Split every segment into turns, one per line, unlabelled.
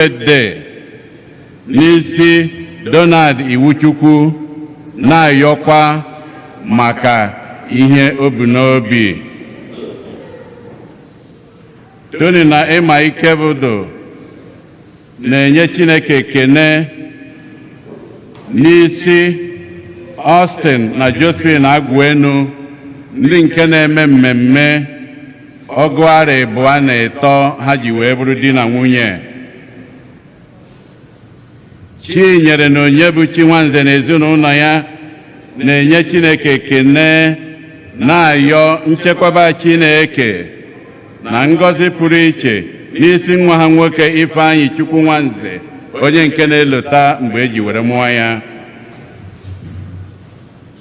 birthday n'isi Donald Iwuchukwu na-ayọkwa maka ihe obi n'obi. Tony na ịma ike bụdo na-enye Chineke ekene n'isi Austin na Josephine Agwenu, ndị nke na-eme mmemme ọgụ ara abụọ na ịtọ ha ji wee bụrụ di na nwunye. Chinyere na onye bụ Chinwanze na ezinụlọ ya na-enye Chineke ekene na-ayọ nchekwaba Chineke na ngọzi pụrụ iche n'isi nwa ha nwoke Ifeanyị Chukwu Nwanze, onye nke na-elota mgbe eji were mụọ ya.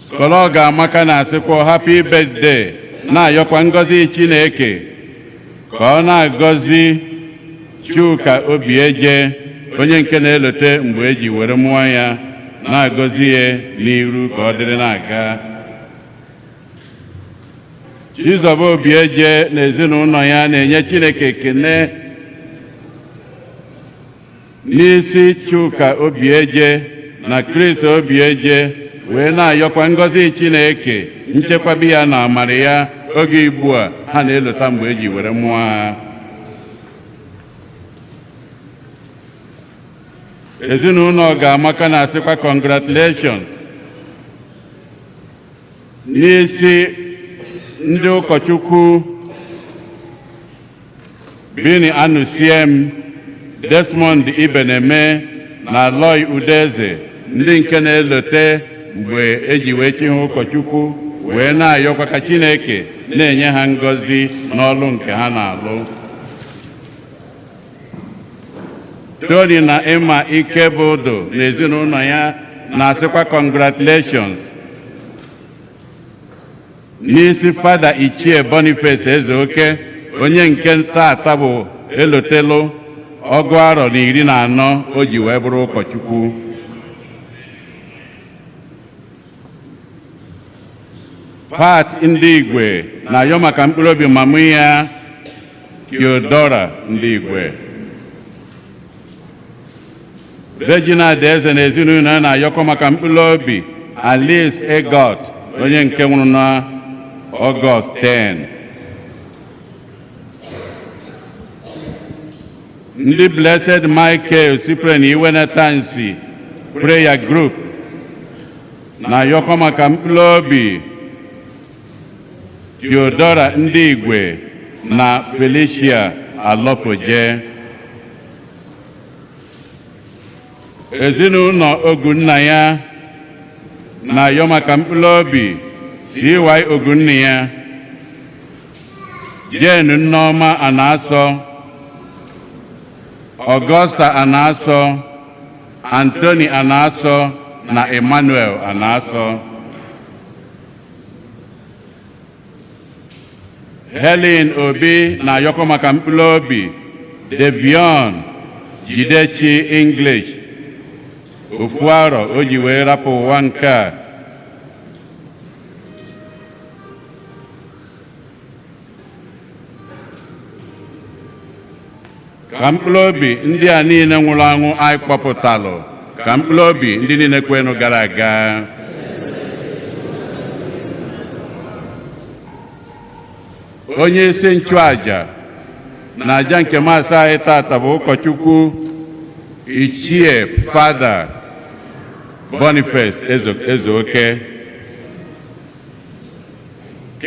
Skọlọga Amaka na-asịkwa happy birthday, na-ayọkwa ngọzi Chineke ka ọ na-agọzi Chuka Obieje, onye nke na-elote mgbe eji were mụọ ya, na-agọzi ya n'iru ka ọ dịrị na-aga. Chizoba Obieje na ezinụlọ ya na-enye Chineke ekene n'isi Chuka Obieje na Chris Obieje, wee na-ayọkwa ngọzi Chineke nchekwabi ya na amara ya oge Igbo a ha na-elota mgbe eji were mụọ ha. Ezinụlọ Ga-Amaka na-asịkwa congratulations n'isi ndị ụkọchukwu Bini Anusiem, Desmond Ibeneme na Loy Udeze, ndị nke na-elote mgbe eji wee chi ha ụkọchukwu, wee na-ayọkwa ka Chineke na-enye ha ngọzi n'ọlụ nke ha na-alụ. Tony na ịma ike bụdo na ezinụlọ ya na-asịkwa congratulations n'isi Fada Ichie Boniface Ezeoke, onye nke taata bụ elotelu ọgụ arọ na 14 o ji wee bụrụ ụkọchukwu. Pat ndị Igwe na-ayọ maka mkpụrụ obi mamụ ya Theodora ndị Igwe. Regina Eze na ezinụlọ ya na-ayọkọ maka mkpụrụ obi Alice Egot, onye nke nwụrụ na Ọgọst 10. Ndị Blessed Michael Cyprian Iwenatansi Prayer Group na-ayọkọ maka mkpụrụ obi Theodora ndị Igwe na Felicia Alofoje. Ezinụlọ Ogunnaya na-ayọ maka mkpụrụ obi CY Ogunnaya, Jane Nneoma Anaso, Augusta Anaso, Anthony Anaso na Emmanuel Anaso. Helen Obi na-ayọkọ maka mkpụrụ obi Devion Jidechi English, ofu arọ o ji wee rapụ ụwa nke a. Ka mkpụrụ obi ndị a niile nwụrụ anwụ anyị kpọpụtalụ, ka mkpụrụ obi ndị niile kwenụ gara aga. Onye isi nchụaja na aja nke maasị anyị tata bụ ụkọchukwu Ichie Fada Boniface Ezeoke.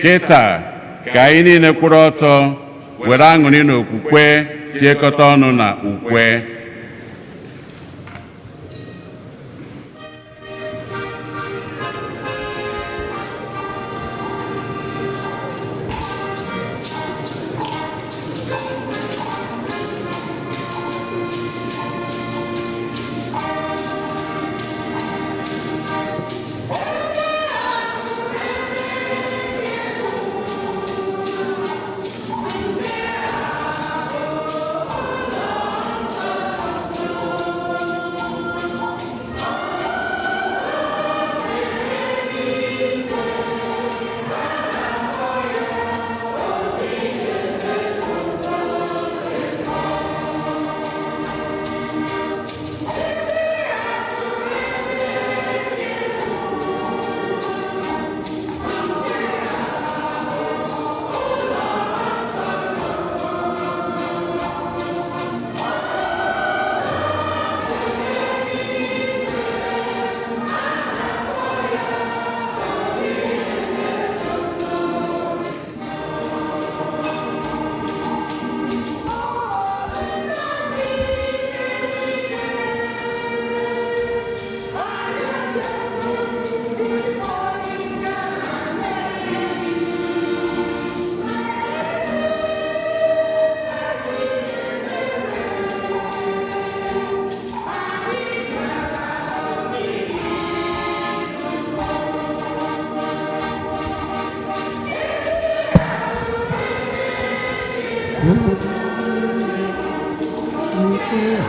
Kịta ka anyị niile kwụrụ ọtọ were aṅụrị na okwukwe tiekọta ọnụ na ukwe.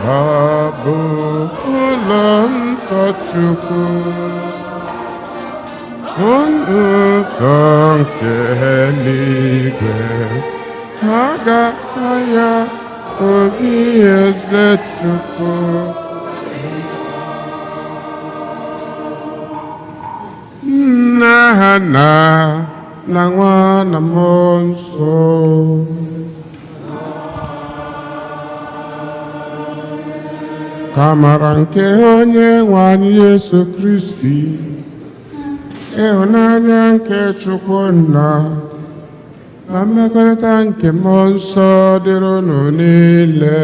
Abu ulam sochuku Unu sankelige Haga haya obi ezechuku Nahana na nwa na mmụọ nsọ ka amara nke onye nwe anyị Yesu Kristi ịhụnanya nke Chukwu Nna na mmekọrịta nke mmụọ nsọ dịrị unu niile.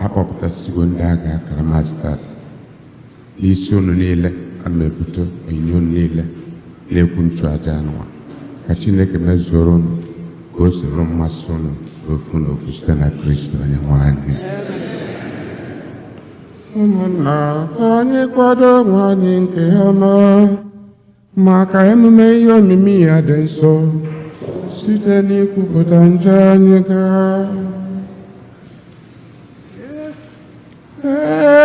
Akpọpụtasigo ndị agha akara mastat n'isi unu niile ana m ebute onyinye unu niile na-ekwu nchụaja anụwa ka Chineke mezuoro unu ka o soro mmasị unu n'ofu n'ofu site na Kristo onye nwe anyị. Ụmụnna, ka anyị kwado onwe anyị nke ọma maka emume ihe omimi ya dị nsọ site n'ikwupụta njọ anyị gaa.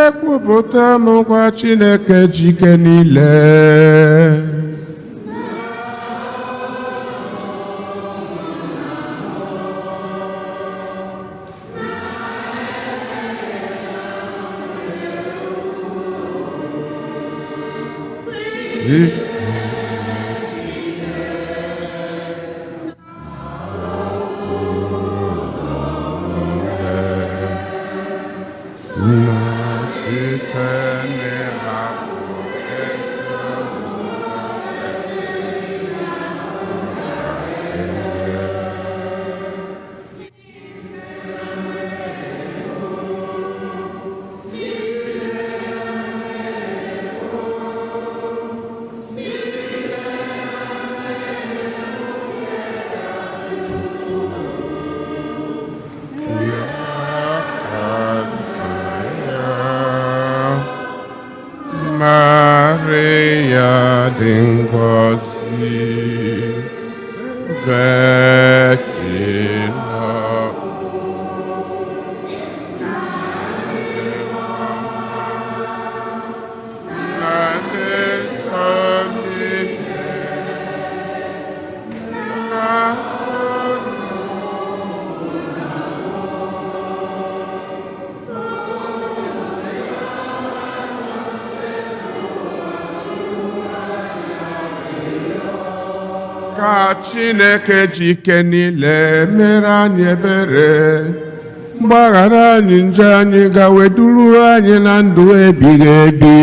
Ekwupụta m nkwa Chineke ji ike niile. Maria dingozi vecina ka Chineke ji ike niile mere anyị ebere mgbaghara anyị njọ anyị ga-weduru anyị na ndụ ebighị ebi.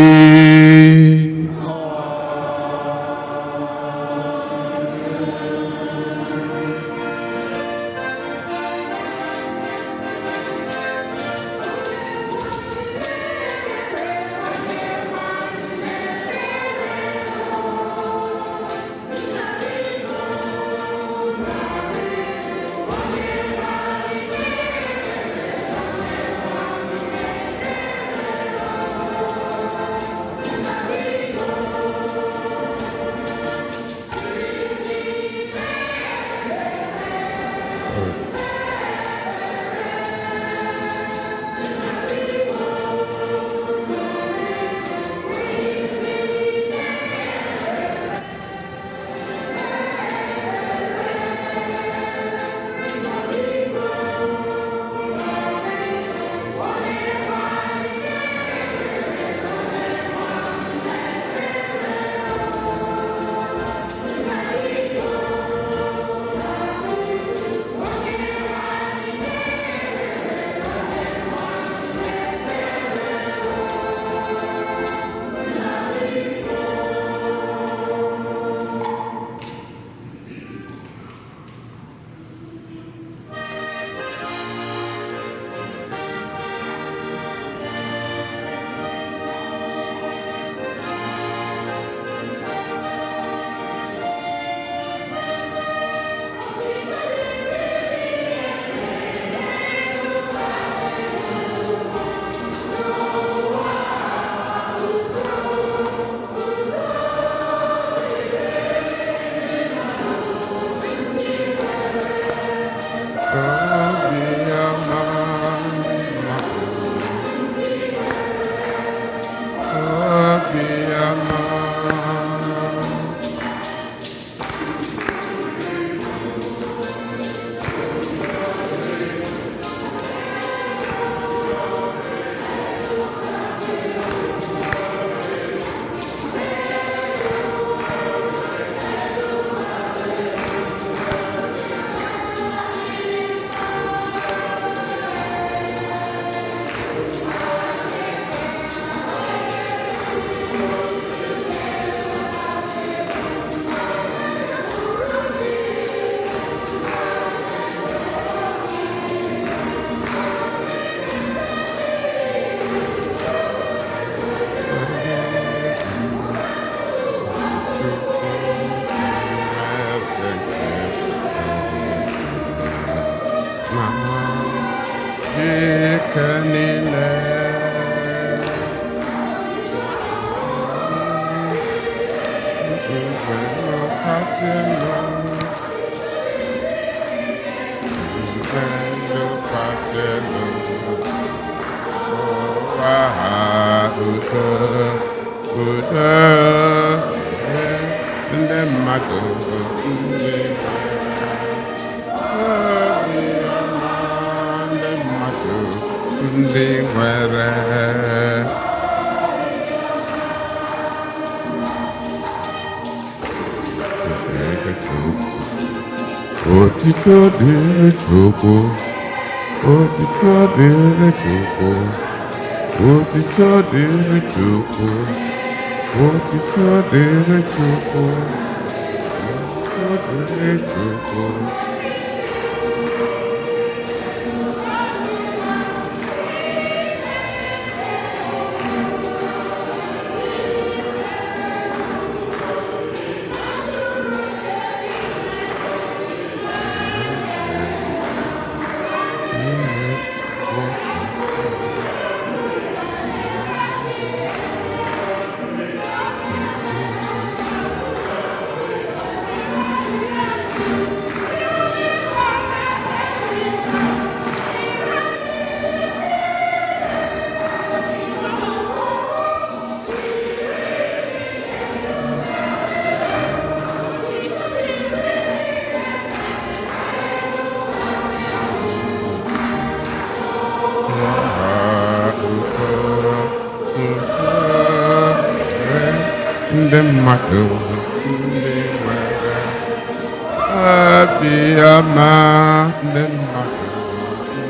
Otito dịrị Chukwu, otito dịrị Chukwu, otito dịrị Chukwu, otito dịrị Chukwu, otito dịrị Chukwu. Ndị mmadụ ndị nwere obiọma, ndị mmadụ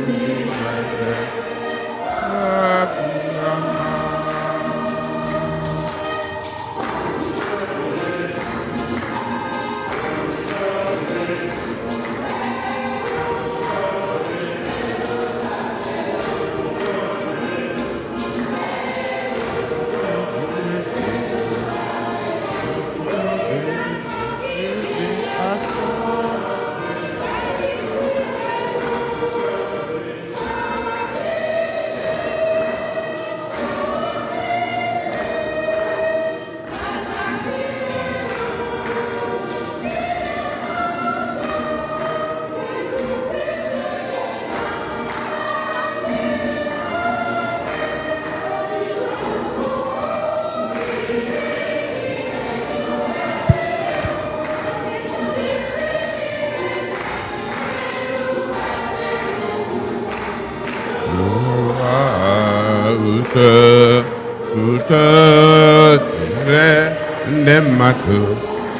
ndị nwere obiọma. Ndị mmadụ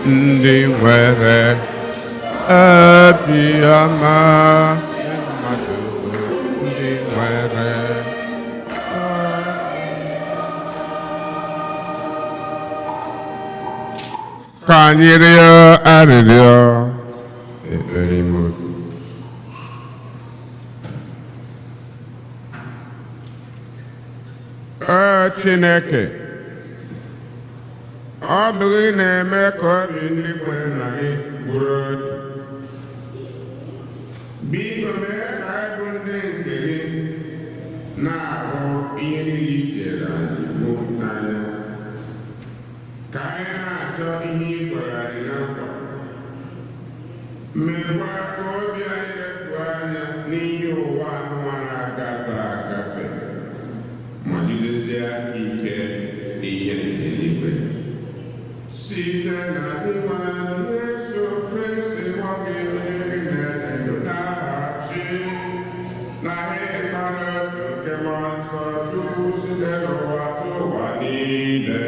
ndị nwere obiọma, ndị mmadụ ndị nwere ka anyị rịọ arịrịọ ekpere ime obi. Chineke, ọ bụ gị na-eme ka obi ndị kwere na gị bụrụ otu. Biko mee ka anyị bụ ndị nke gị na-ahụ ihe niile i chere anyị bụ n'anya, ka anyị na-achọ ihe i gwara anyị na nkwa. Meekwa ka obi anyị lepụ anya n'ihe ụwa anụwa na-agafe agafe, ma jidesie ike ihe nke eluigwe. Site na ịhụnanya Yesu Kristi nwa gị onye gị na-edu na-achị na ịdịkara otu nke mmụọ nsọ Chukwu site n'ụwa tụ ụwa niile.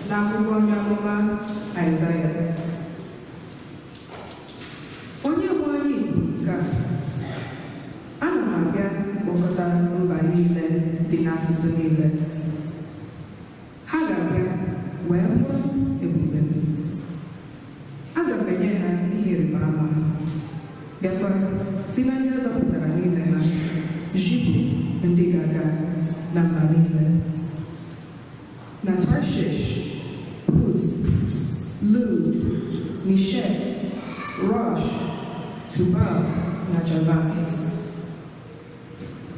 N'akwụkwọ onye amụma Aịzaya, onye nwe anyị ka ana m abịa ịkpọkọta mba niile dị n'asụsụ niile. Ha ga-abịa wee hụ ebube m, bịakwa si na ndị ọzọ pụtara n'ime ha zipụ ndị ga-aga na mba niile. Na Tarshish, Put, Lud, Meshech, Rosh, Tubal na Javan,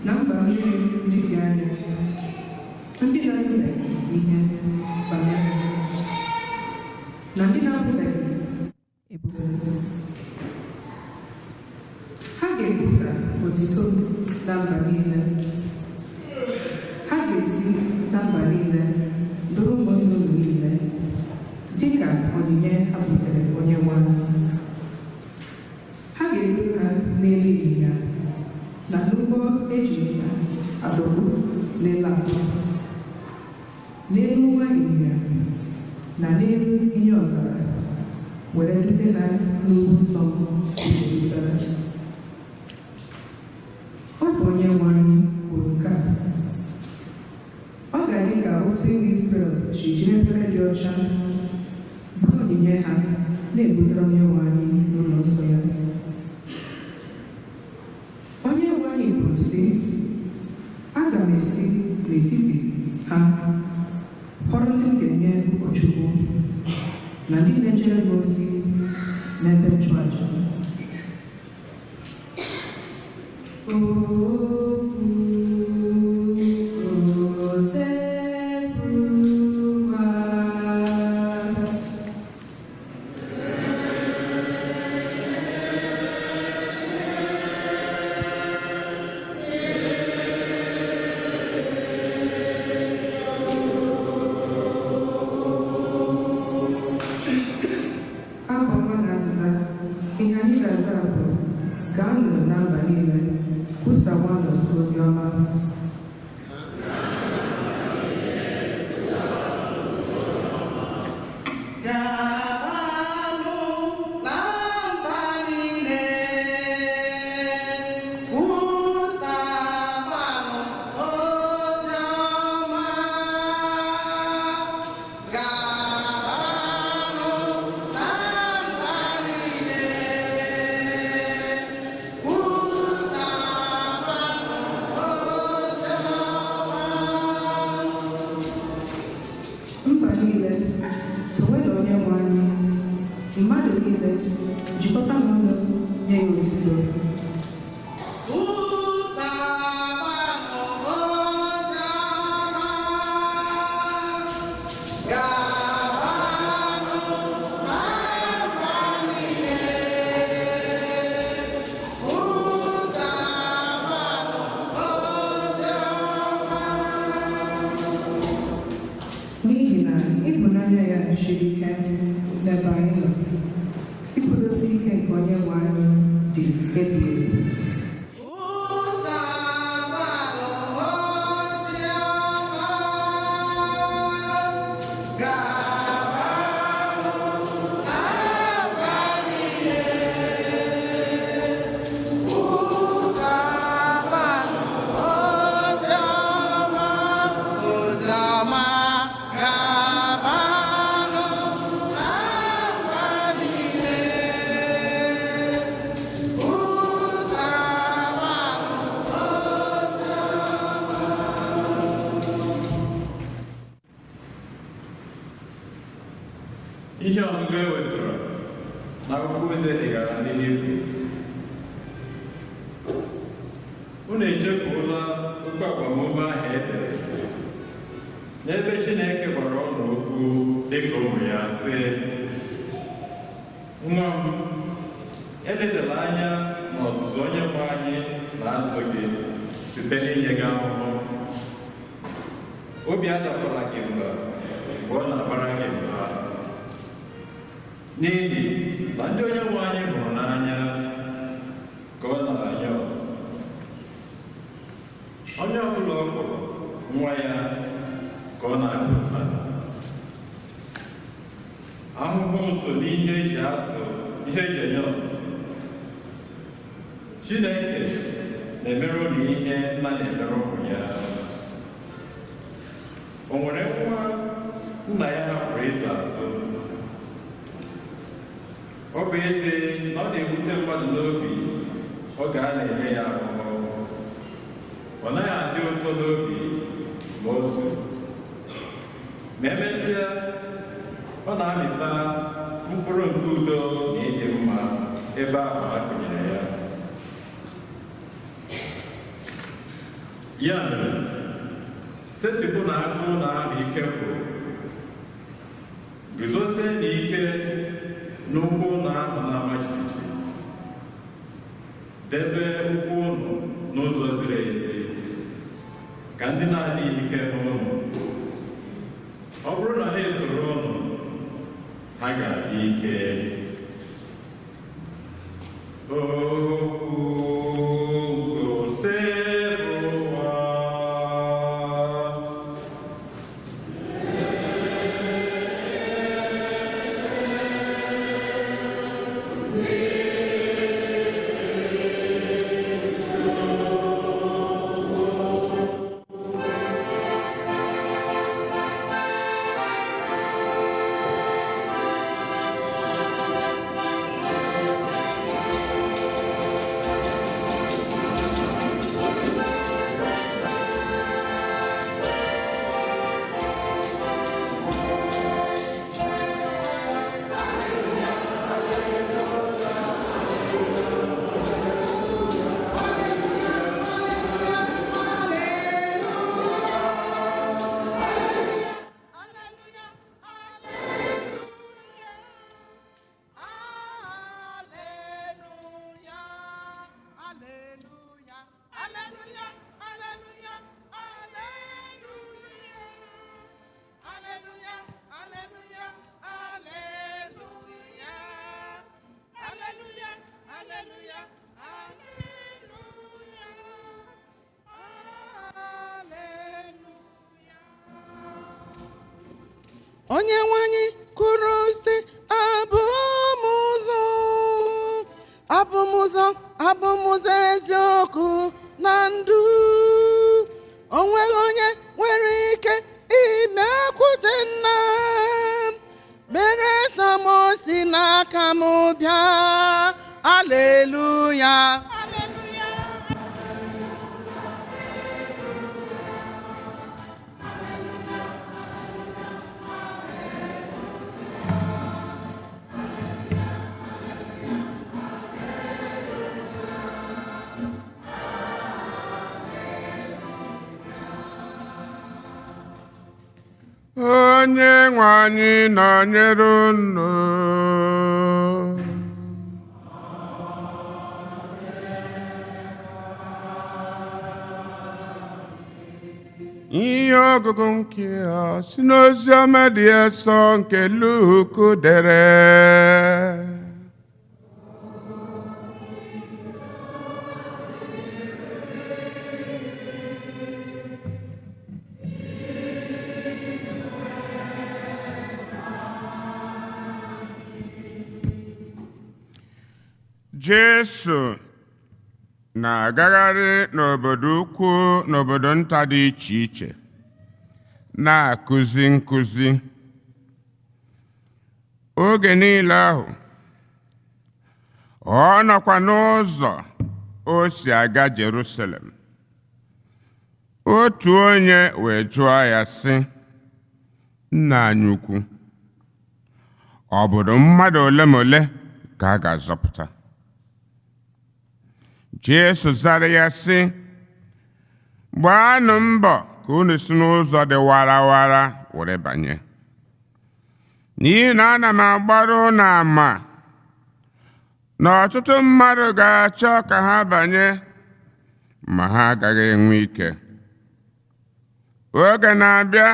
na mba mmiri ndị dị anya, ndị na-anụbeghị ihe banyere na ndị na-abụbeghị ebube, ha ga-ebusa otito na mba niile. Ha ga-esi na mba niile duru ụmụnne unu niile dịka onyinye ha butere Onyenwe anyị. Ha ga-eru ha n'elu ịnyịnya na n'ụgbọ eji adọgbu n'elu akwa, n'elu nwa ịnyịnya na n'elu ihe ọzara, were dute ha n'ugwu nsọ Jerusalem. Ọ bụ Onyenwe anyị kwuru nke a. Ọ ga-adị ka otu ndị Izrel ji jiri efere dị ọcha bụ onyinye ha na-ebutere Onyenwe anyị n'ụlọ nsọ ya. Onyenwe anyị kwuru sị, aga m esi n'etiti ha họrọ ndị m ga-enye ụkọchukwu na ndị na-ejere m ozi n'ebe nchụaja. Ihe anyị ga-aza bụ gaa nụ na mba niile kwusawanụ ozi ọma. Mmadụ niile jikọta n'ọnụ nye ya otuto. N'ihi na ịhụnanya ya siri ike n'ebe anyị nọ, ikwudosi ike nke Onyenwe anyị dị ebighị ebi.
Ihe ọgụgụ e wetara n'akwụkwọ ozi edegara ndị Hibru. Unu echefuola okwu agbamume ahụ e dere n'ebe Chineke gwara ụnụ okwu dịka ụmụ ya, sị, nwa m, eledela anya n'ọzụzụ Onyenwe anyị na-azụ gị site n'inye gị ahụhụ. Obi adakwala gị mba mgbe ọ na-abara gị mba, n'ihi na ndị Onyenwe anyị hụrụ n'anya ka ọ na-anya ọzọ. Onye ọbụla ọ hụrụ nwa ya ka ọ na-adị mmadụ. Ahụhụ so n'ihe eji azụ ihe eji enye ọzọ. Chineke na-emere ụnụ ihe nna na-emere ụmụ ya. O nwere nwa nna ya hapụrụ ịzụ azụ. Ọ bụ ezie na ọ na-ewute mmadụ n'obi oge a na-enye ya ahụhụ. Ọ naghị adị ụtọ n'obi ma otu. Ma emesịa, ọ na-amịta mkpụrụ nke udo na ịdị mma ebe ahụ a kụnyere ya. Ya mere, setịpụ na agụụ na ahụ ike bụ guzosie n'ike n'ụkwụ ụlọ ahụ na-ama jijiji. Debe ụkwụ ụnụ n'ụzọ ziri ezi ka ndị na-adịghị ike hụ ụnụ. Ọ bụrụ na ha esoro ụnụ, ha ga-adị ike.
Onye nwanyị kwuru sị, abụ m ụzọ eziokwu na ndụ. O nweghị onye nwere ike imekwute nna m, mere samo si n'aka m bịa. Aleluya.
Onye nwe anyị nọnyere unu. Ihe ọgụgụ nke a si n'Oziọma dị Nsọ nke Luku dere. Jesu na-agagharị n'obodo ukwu n'obodo nta dị iche iche na-akụzi nkụzi. Oge niile ahụ, ọ nọkwa n'ụzọ o si aga Jerusalem. Otu onye wee jụọ ya sị, "Nna anyị ukwu, obodo mmadụ ole ma ole ka a ga-azọpụta?" Jesu zara ya sị, "Gbaanụ mbọ ka unu si n'ụzọ dị warawara were banye. N'ihi na ana m agbara unu ama na ọtụtụ mmadụ ga-achọ ka ha banye, ma ha agaghị enwe ike. Oge na-abịa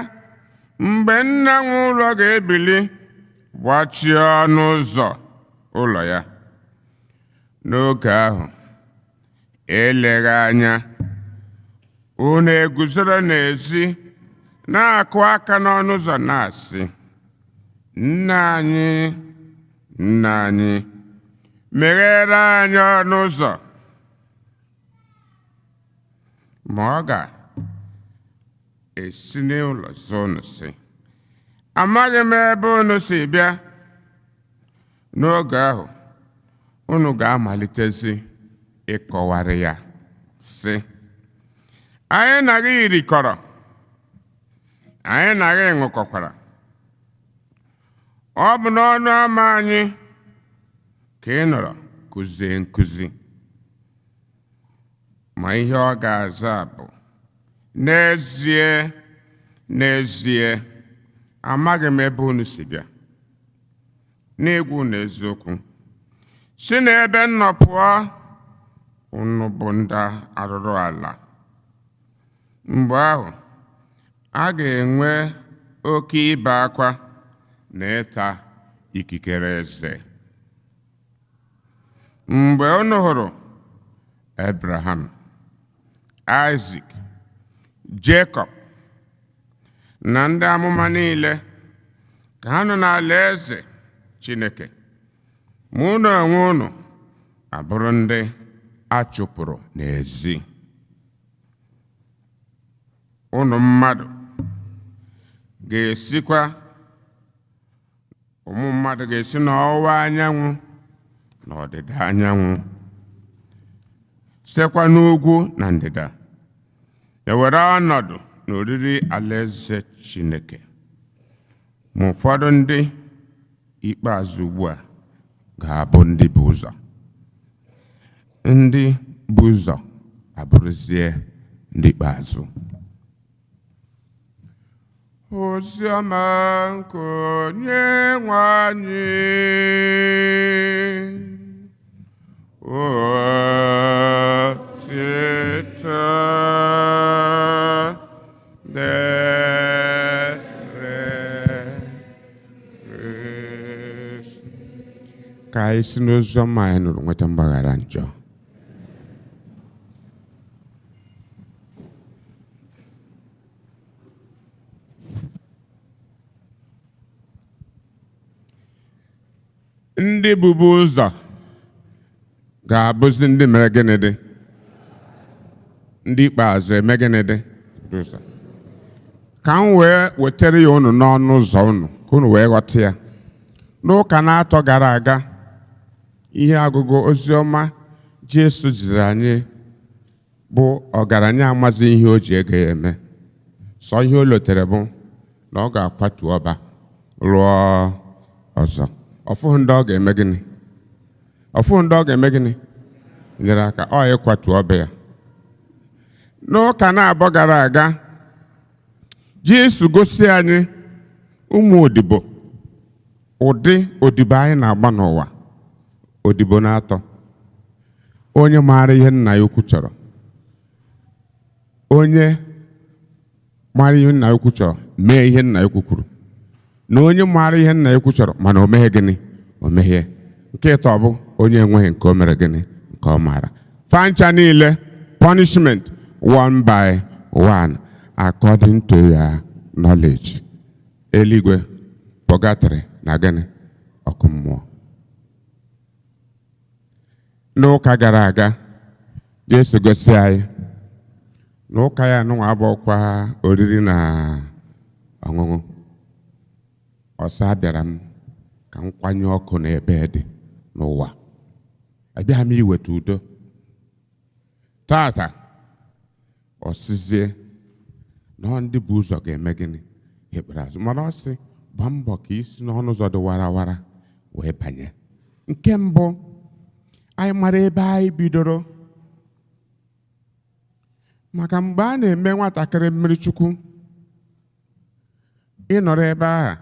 mgbe nna nwe ụlọ ga-ebili gbachie ọnụ ụzọ ụlọ ya. N'oge ahụ, eleghị anya, unu eguzoro n'ezi na-akụ aka n'ọnụ ụzọ na-asị, 'Nna anyị, Nna anyị, meghere anyị ọnụ ụzọ.' Ma ọ ga-esi n'ụlọ zaa unu sị, 'Amaghị m ebe unu si bịa.' N'oge ahụ, unu ga-amalitezi ịkọwara ya sị anyị naghị irikọrọ anyị naghị ịṅụkọkwara ọ bụ n'ọnụ ama anyị ka ị nọrọ kụzie nkụzi ma ihe ọ ga-aza bụ n'ezie n'ezie amaghị m ebe unu si bịa n'egwu na eziokwu si n'ebe m nọ pụọ unu bụ ndị arụrụ ala mgbe ahụ a ga-enwe oke ibe akwa na ịta ikikere eze mgbe unu hụrụ Abraham, Isaac, Jacob na ndị amụma niile ka ha nọ n'ala eze Chineke ma unu onwe unu abụrụ ndị a chụpụrụ n'ezi unu mmadụ ga-esikwa ụmụ mmadụ ga-esi n'ọwụwa anyanwụ na ọdịda anyanwụ sitekwa n'ugwu na ndịda ewere ọnọdụ n'oriri alaeze Chineke ma ụfọdụ ndị ikpeazụ ugbu a ga-abụ ndị bụ ụzọ ndị bụ ụzọ abụrụzie ndị ikpeazụ oziọma nke Onyenwe anyị otito ka anyị si n'oziọma anyị nụrụ nweta mgbaghara njọ ndị bubu ụzọ ga-abụzi ndị mere gịnị dị ndị ikpeazụ eme gịnị dị ụzọ ka m wee wetara ya unu n'ọnụ ụzọ unu ka unu wee ghọta ya n'ụka na-atọ gara aga ihe agụgụ oziọma Jesu jiri anyị bụ ọgaranya amazi ihe o ji ego ya eme sọ ihe o lotere bụ na ọ ga-akwatu ọba rụọ ọzọ ọfụhụ ndị ọ ga-eme gịnị ọfụhụ ndị ọ ga-eme gịnị nyere aka ọ ịkwatu ọba ya n'ụka na-abọ gara aga Jesu gosi anyị ụmụ odibo ụdị odibo anyị na-agba n'ụwa odibo na-atọ onye maara ihe nna ya ukwu chọrọ onye maara ihe nna ya ukwu chọrọ mee ihe nna ya ukwu kwuru na onye maara ihe nna ya ukwu chọrọ mana o meghe gịnị o meghe nke ịtọ bụ onye enweghị nke o mere gịnị nke ọ maara fancha niile punishment one by one according to your knowledge eluigwe purgatory na gịnị ọkụ mmụọ n'ụka gara aga Jesu gosi anyị n'ụka ya nụnwa abụọkwa oriri na ọṅụṅụ ọsọ abịara m ka m kwanye ọkụ n'ebe dị n'ụwa abịaghị m iweta udo tata ọsịzie na ndị bụ ụzọ ga-eme gịnị ikpeazụ mana ọ sị gbaa mbọ ka isi n'ọnụ ụzọ dị warawara wee banye nke mbụ anyị mara ebe anyị bidoro maka mgbe a na-eme nwatakịrị mmiri chukwu ịnọrọ ebe ahụ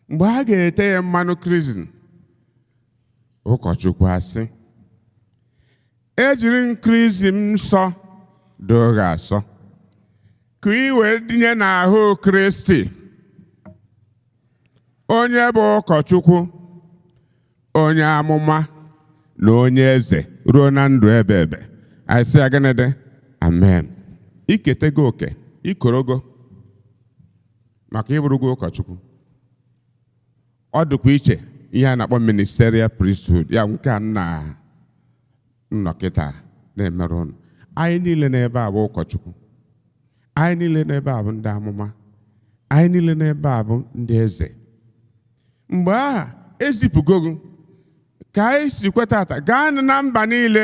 mgbe a ga-ete ya mmanụ krizin ụkọchukwu asị ejiri nkrizin nsọ doo gị asọ ka ị wee dinye n'ahụ Kristi onye bụ ụkọchukwu onye amụma na onye eze ruo na ndụ ebe ebe anyị sị ya gịnị dị amen iketego oke ikorogo maka ịbụrụgo ụkọchukwu ọ dịkwa iche ihe a na-akpọ ministerial priesthood ya nke a nnọkịta na-emerụ ụnụ anyị niile n'ebe a bụ ụkọchukwu anyị niile n'ebe a bụ ndị amụma anyị niile n'ebe a bụ ndị eze mgbe aha ezipụgo gị ka anyị si kweta ata gaa na mba niile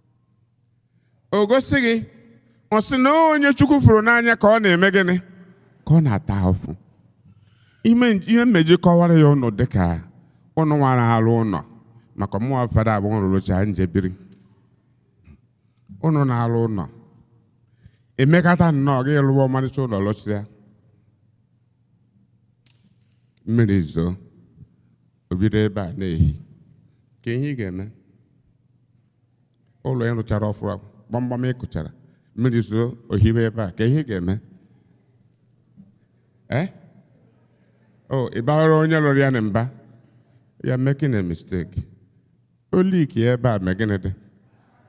o gosi gị ọ sị na onye Chukwu fụrụ n'anya ka ọ na-eme gịnị ka ọ na-ata afụ ihe mmeji kọwara ya ụnụ dịka ụnụ nwara arụ ụlọ maka mụnwa fada abụọ rụrụcha njebiri ụnụ na-arụ ụlọ emekata nnọọ gị lụwa ọmarịcha ụlọ lụsịa mmiri zoo obido ebe a na-ehi ka ihe ị ga-eme ụlọ ya rụchara ọfụrụ gbamgbam ị kụchara mmiri zoo ohibe ebe a ka ihe ị ga-eme ị bawara onye lụrụ ya na mba ya making a mistake oliki ebe a meginede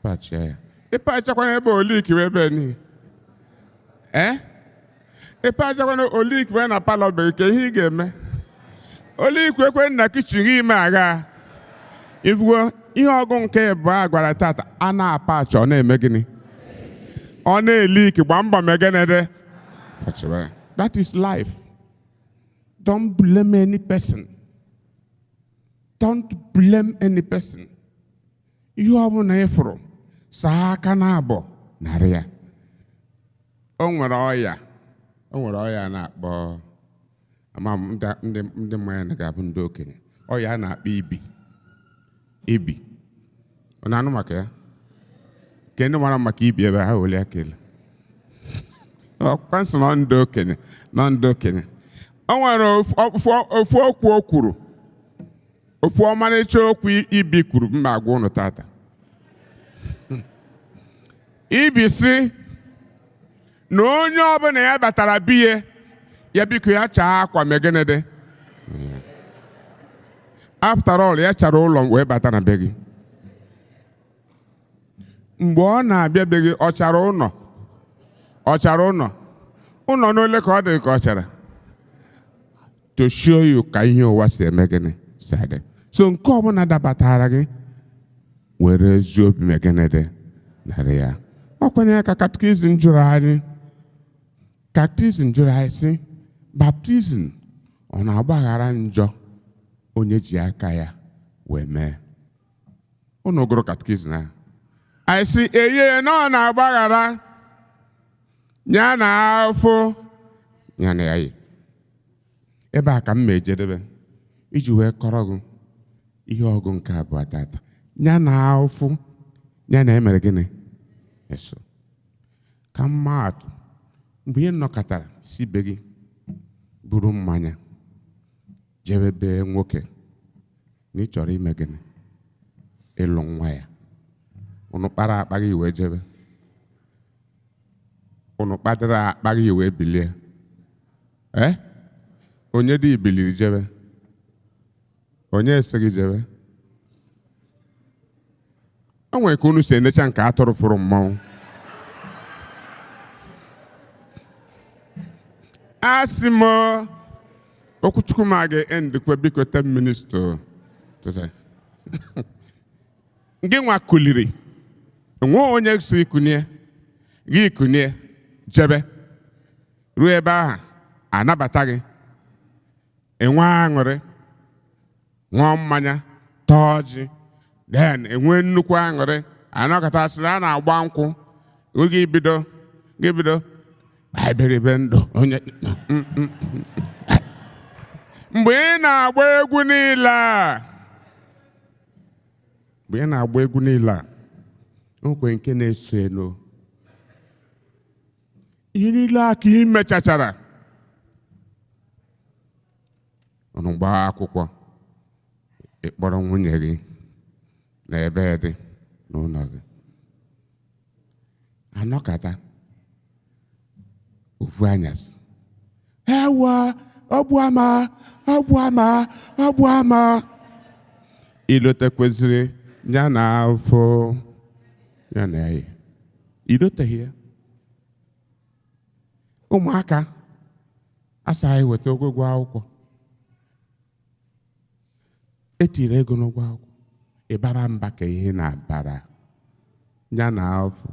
pachia ya ịpachakwana ebe oliki ebe niile ịpachakwana oliki na palọ be ka ihe ị ga-eme oliki ekwe na kichin ime agha ifugo ihe ọgụ nke bụ a gwara tata a na-apacha ọ na-eme gịnị ọ na-eliki gba mbọ meginede pachia ya. That is life. Don't blame any person. Don't blame any person. Ihe ọ bụla ịfụrụ saa aka na-abọ narị ya. O nwere ọya na-akpọ ama ndị mmanya na-ga-abụ ndị okenye ọya na-akpọ ibi ọ na-anụ maka ya ke ndị mara maka ibi ebe ha wele ya kele ọkwa nsọ nọ ndị okenye o nwere ofu okwu o kwuru ofu ọmarịcha okwu ibi kwuru mma agwa ụnụ tata ibi si na onye ọbụla ya batara biye ya biko ya chaa akwa megenede after all ya chara ụlọ wee bata na be gị mgbe ọ na-abịa be gị ọ chara ụlọ n'ole ka ọ dị ka ọ chara to show you ka ihe ụwa si eme gịnị si adị so nke ọbụla dabatara gị were ezi obi megenede narị ya ọ kwenye ya ka katikizm jụrụ anyị sị baptizim ọ na-agbaghara njọ onye ji aka ya wee mee unu gụrụ katikizm ahụ anyị sị eye na ọ na-agbaghara ya na afọ ya na ya yi ebe a ka m ma ejedebe iji wee kọrọ gị ihe ọgụ nke abụọ tata ya na afọ ya na emere gịnị eso ka mma atụ mgbe ị nọkọtara si be gị buru mmanya jebe bee nwoke na ị chọrọ ime gịnị ịlụ nwa ya unu kpara akpaghị iwe jebe unu kpadara akpaghị iwe bilie onye dị ibiliri jebe onye esighị jebe o nwere ka unu si enecha nke atụrụ fụrụ mmọnwụ asị m okwuchukwu m a ga-endikwa biko 10 minutes to gị nwa kuliri nwe onye so ikunie gị ikunie jebe ruo ebe ahụ anabata gị enwe aṅụrị ṅụọ mmanya tọọ ọjị then enwe nnukwu aṅụrị anọkọta sị na a na-agba nkwụ gị bido eberibe ndụ onye mgbe ị na-agba egwu niile a okwe nke na-eso eno ihe niile a ka ị mechachara ọnụ gbaa akwụkwọ ịkpọrọ nwunye gị na ebe dị n'ụlọ gị anọkata ofu anyasị ewa ọgbụ ama ilotekweziri ya na afọ ya na ya iloteghị ya ụmụaka asaghị weta ụgwọ akwụkwọ etiri ego n'ụgwọ akwụkwọ ịbara mba ka ihe na-abara ya na afọ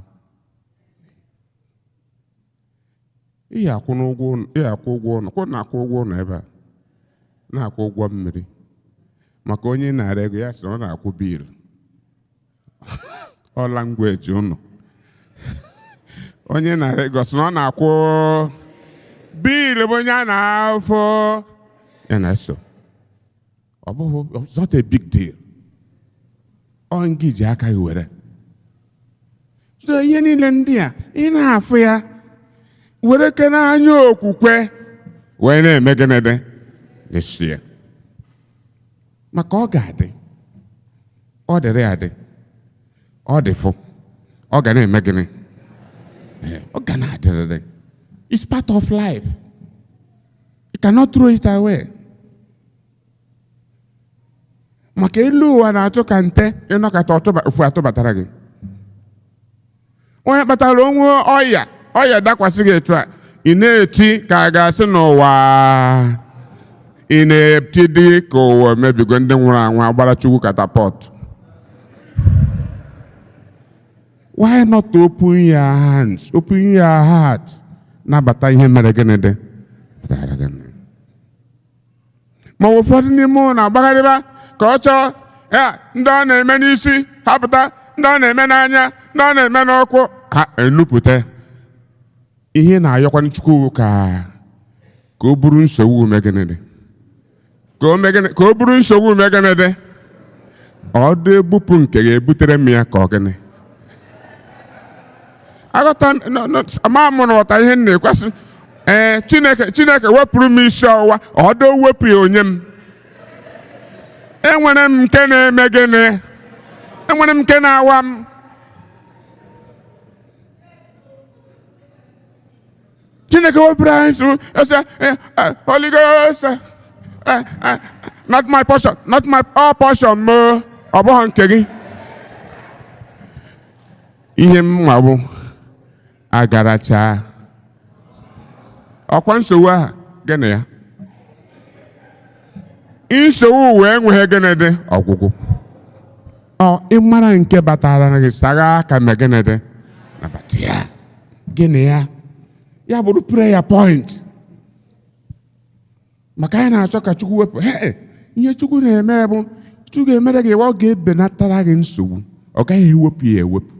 ihe akwụ ụgwọ ụlọ na-akwụ ụgwọ ụlọ ebe a na-akwụ ụgwọ mmiri maka onye na-ara ego ya sị na ọ na-akwụ biil ọ langweji ụnụ onye na Lagos na ọ na-akwụ bill bụ onye a na-afọ ya na-eso. Ọ bụghị, it's not a big deal. Ọ ngị ji aka gị were. So ihe niile ndị a ị na-afụ ya were ke n'anya okwukwe wee na-eme gịnị n'isi ya. Maka ọ ga-adị, ọ dịrị adị, ọ dịfụ, ọ ga na-eme gịnị, ọ ga na-adịrịrị. It's part of life. You cannot throw it away. Maka elu ụwa na-atụ ka nte ịnọkọta ofu atụbatara gị. Onye kpatara onwe ọya dakwasị gị etu a, ị na-eti ka a ga-asị n'ụwa, ị na-eti dị ka ụwa mebigo ndị nwụrụ anwụ agbara Chukwu katapọt. Why not open your hands, open your heart, nabata ihe mere gịnị dị? Ma ụfọdụ n'ime ụlọ na-agbagharịba ka ọ chọọ ya ndị ọ na-eme n'isi hapụta, ndị ọ na-eme n'anya, ndị ọ na-eme n'ọkụ ha enupụta. Ihe na-ayọkwa Chukwu ka o buru nsogbu megịnị, ka o buru nsogbu megịnị, ọ dị ebupụ nke ga-ebutere m ya ka ọ gịnị. Aghọta ama m n'ọta ihe na-ekwesị. Chineke wepụrụ m isi ọwụwa, ọ dị wepụ ya onye m. Enwere m nke na-eme gịnị, enwere m nke na-awa m. Chineke wepụrụ anyị nsogbu, Holy Ghost, not my portion, not my portion, ọ bụghị nke gị. Ihe m nwa bụ agaracha ọkwa nsogbu ahụ gịnị ya, nsogbu wee nweghe gịnị dị ọgwụgwụ. Ịmara nke batara gị sagha aka me gịnị dị nabata ya gịnị ya bụrụ prayer point. Maka anyị na-achọ ka Chukwu wepụ ihe Chukwu na-eme bụ Chukwu ga-emere gị ọ ga-ebenatara gị nsogbu, ọ gaghị ewepụ ya ewepụ.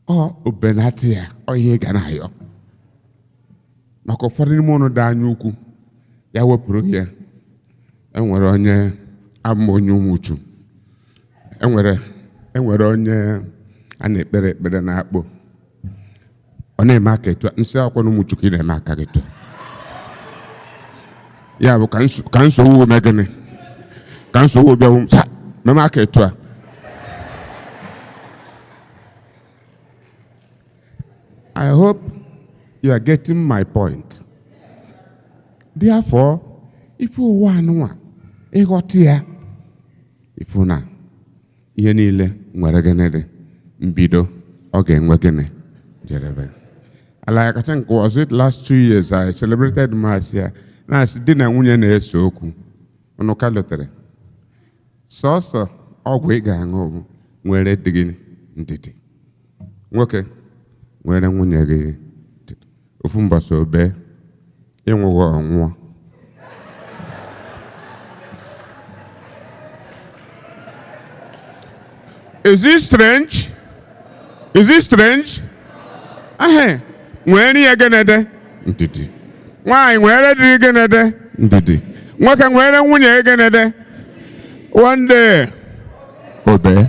O benata ya, ọ ihe ga na-ayọ. Maka ụfọdụ n'ime ụnụ dị anya ukwu ya wepụrụ gị ya. Enwere onye ama onye ụmụchu, enwere onye a na-ekpere ekpere na-akpọ, ọ na-eme aka etu nsị akwa na ụmụchu ka ị na-eme aka gị etu ya bụ ka nsogbu mee gịnị, ka nsogbu bịawu meme aka etu a. I hope you are getting my point. Therefore, if you want ịghọta ya, ifu na ihe niile nwere gịnị dị mbido, ọ ga-enwe gịnị jerebe. Like I think was it last 2 years I celebrated Mass here. Na di na nwunye na-ese okwu unu ka lotere sọsọ ọgwụ ị ga-aṅụ nwere dị gị ndidi. Nwoke nwere nwunye gị ofu mbọsị obe ịnwụghị ọnwụọ. Is it strange? Is it strange? Nwere ihe gịnị ndidi. Nwaanyị nwere dị gịnị ndidi. Nwoke nwere nwunye gịnị. One day obe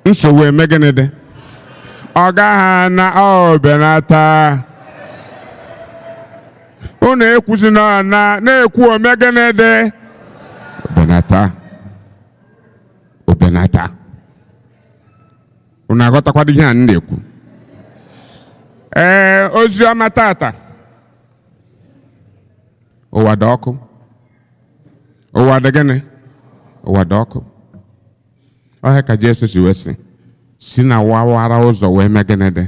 nsogbu eme gịnị. Ọ gaghị na obenata. Unu ekwusi na-ekwu ome gịnị. Obenata. Unu aghọtakwa ihe a na-ekwu. Ozi ọma tata. Ụwa dị ọkụ. Ụwa dị gịnị? Ụwa dị ọkụ. Ọhịa ka Jesu si wee si na wawara ụzọ wee mee gịnị dị.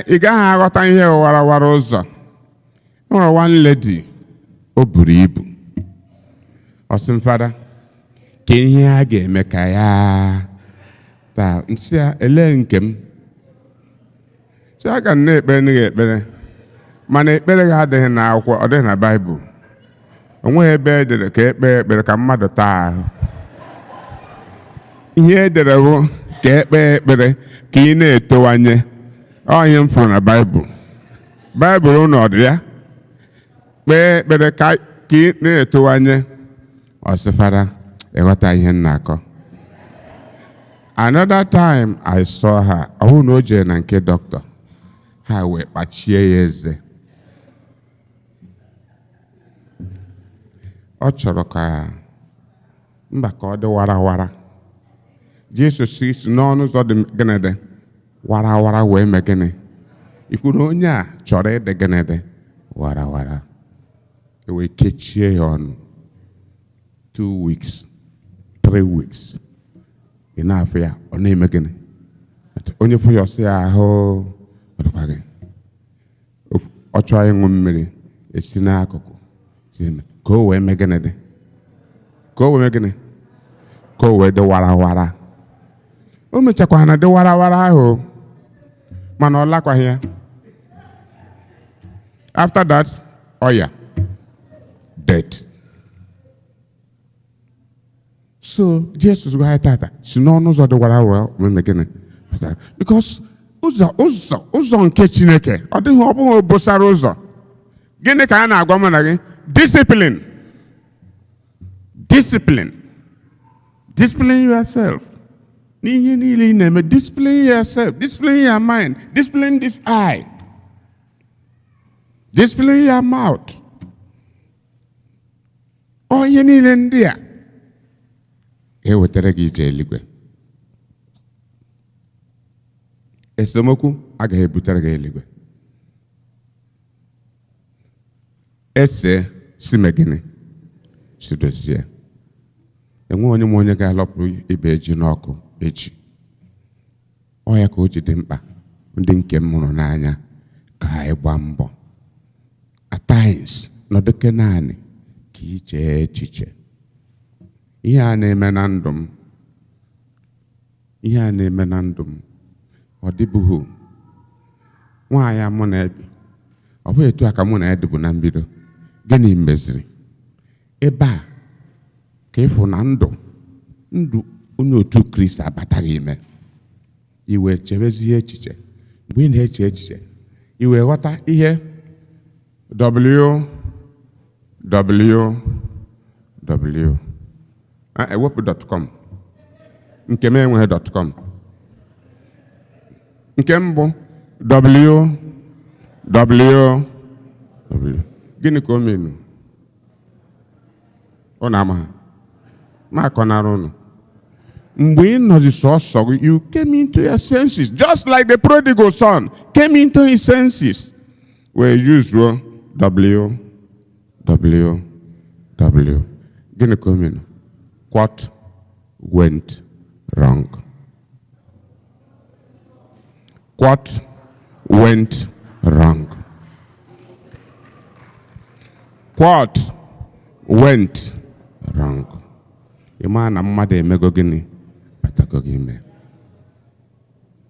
Ị gaghị aghọta ihe warawara ụzọ. Nwere one lady o buru ibu. Ọ sị m, Fada, ka ihe a ga-eme ka ya taa nsị ya ele nke m. Aga m na-ekpere n'ihi ekpere, mana ekpere gị adịghị n'akwụkwọ, ọ dịghị na Baịbụl. O nweghị ebe edere ka ekpere ekpere ka mmadụ taa ahụ. ihe edere bụ ka ekpee ekpere ka ị na-etowanye. Ọ ihe m fụrụ na Baịbụl unu ọ dị ya? Kpee ekpere ka ị na-etowanye. Ọ sịfara ịghọta ihe m na-akọ. Another time I saw her, ọ bụrụ na o jere na nke dọkịta, ha wee kpachie ya eze. Ọ chọrọ ka mba ka ọ dị warawara. Jesu si n'ọnụ ụzọ dị gịnị warawara wee mee gịnị? Ikwu na onye a chọrọ ịdị gịnị warawara. E wee kechie ya ọnụ 2 weeks, 3 weeks. Ị na-afụ ya ọ na-eme gịnị? Onye fụ ya ọsị ya ahụ ọdịkwa gị. Ọ chọọ ịṅụ mmiri esi n'akụkụ ka o wee mee gịnị? Ka o wee mee gịnị? Ka o wee dị warawara. O mechakwa na dị warawara ahụ, mana ọ lakwaghị ya. After that, ọya, death. So Jesus gwa ya tata si n'ọnụ ụzọ dị warawara mee gịnị? Because ụzọ nke Chineke ọ dịghị ọ bụghị obosara ụzọ. Gịnị ka a na-agwa m na gị? Discipline. Discipline. Discipline yourself. N'ihe niile ị na-eme, discipline yourself. Discipline your mind. Discipline this eye. Discipline your mouth. Ihe niile ndị a ewetara gị ije eluigwe. Esemokwu agaghị ebutere gị eluigwe. Ese si mee gịnị? Si dozie. Enwe onye ga-alọpụrụ ibe ji n'ọkụ echi. Ọ ya ka o ji dị mkpa ndị nke m hụrụ n'anya ka anyị gbaa mbọ. At times nọdụke naanị ka i chee echiche. Ihe a na-eme na ndụ m. Ihe a na-eme na ndụ m. Ọ dịbụghị nwaanyị mụ na-ebi. Ọ bụ etu a ka mụ na ya dịbụ na mbido. Gịnị meziri? Ebe a ka ịfụ na ndụ onye otu Kristi abataghị ime. Iwe chebezie echiche. Mgbe ị na-eche echiche, iwe ghọta ihe ewepụ.com. Nke m enweghị .com. Nke m bụ gịnị ka o menu? Ọ na-ama ha. Ma akọnara ụnụ. Mgbe ị nọzi sọsọ gị, you came into your senses, just like the prodigal son came into his senses. Were used Gịnị ka o menu? What went wrong? What went wrong? What went wrong? Ịma na mmadụ emego gịnị? Batago gị ime.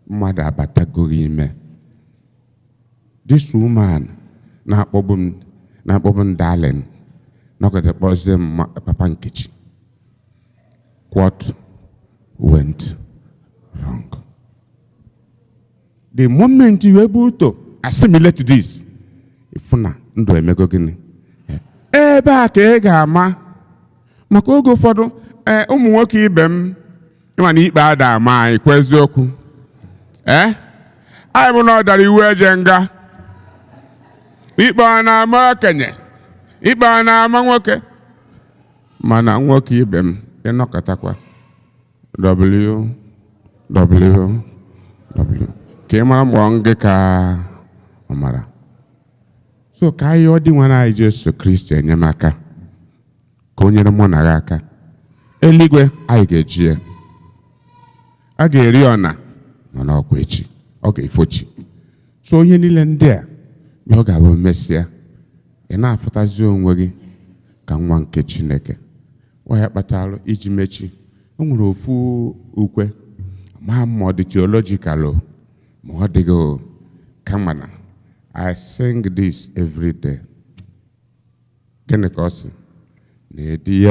Mmadụ abatago gị ime. This woman na-akpọbụ m darling. Nọkọta kpọzie m Papa Nkechi. What went wrong? The moment you are able to assimilate this, ifu na ndụ emego gịnị? Ebe a ka ị ga-ama. Maka oge ụfọdụ ụmụ nwoke ibe m ịma na ikpe ada ama anyị kwa eziokwu. Anyị bụ na ọ dara iwu eje nga. Ikpe a na-ama okenye. Ikpe a na-ama nwoke. Mana nwoke ibe m ịnọkọtakwa ka ị mara mgbe gị ka ọ mara. So ka anyị ọ dị nwere anyị Jesu Kristi enyemaka ka o nyere mụ na gị aka. Eluigwe anyị ga-eji ya. A ga-eri ọna mana ọkwa echi. Ọ ga-efochi. So onye niile ndị a ọ ga-abụ mesịa. Ị na-afụtazi onwe gị ka nwa nke Chineke. Ọ ya kpatara iji mechi. O nwere ofu ukwe ma ọ dị theological ma ọ dịghị kama na I sing this every day. Gịnị ka ọ sị? Na-edi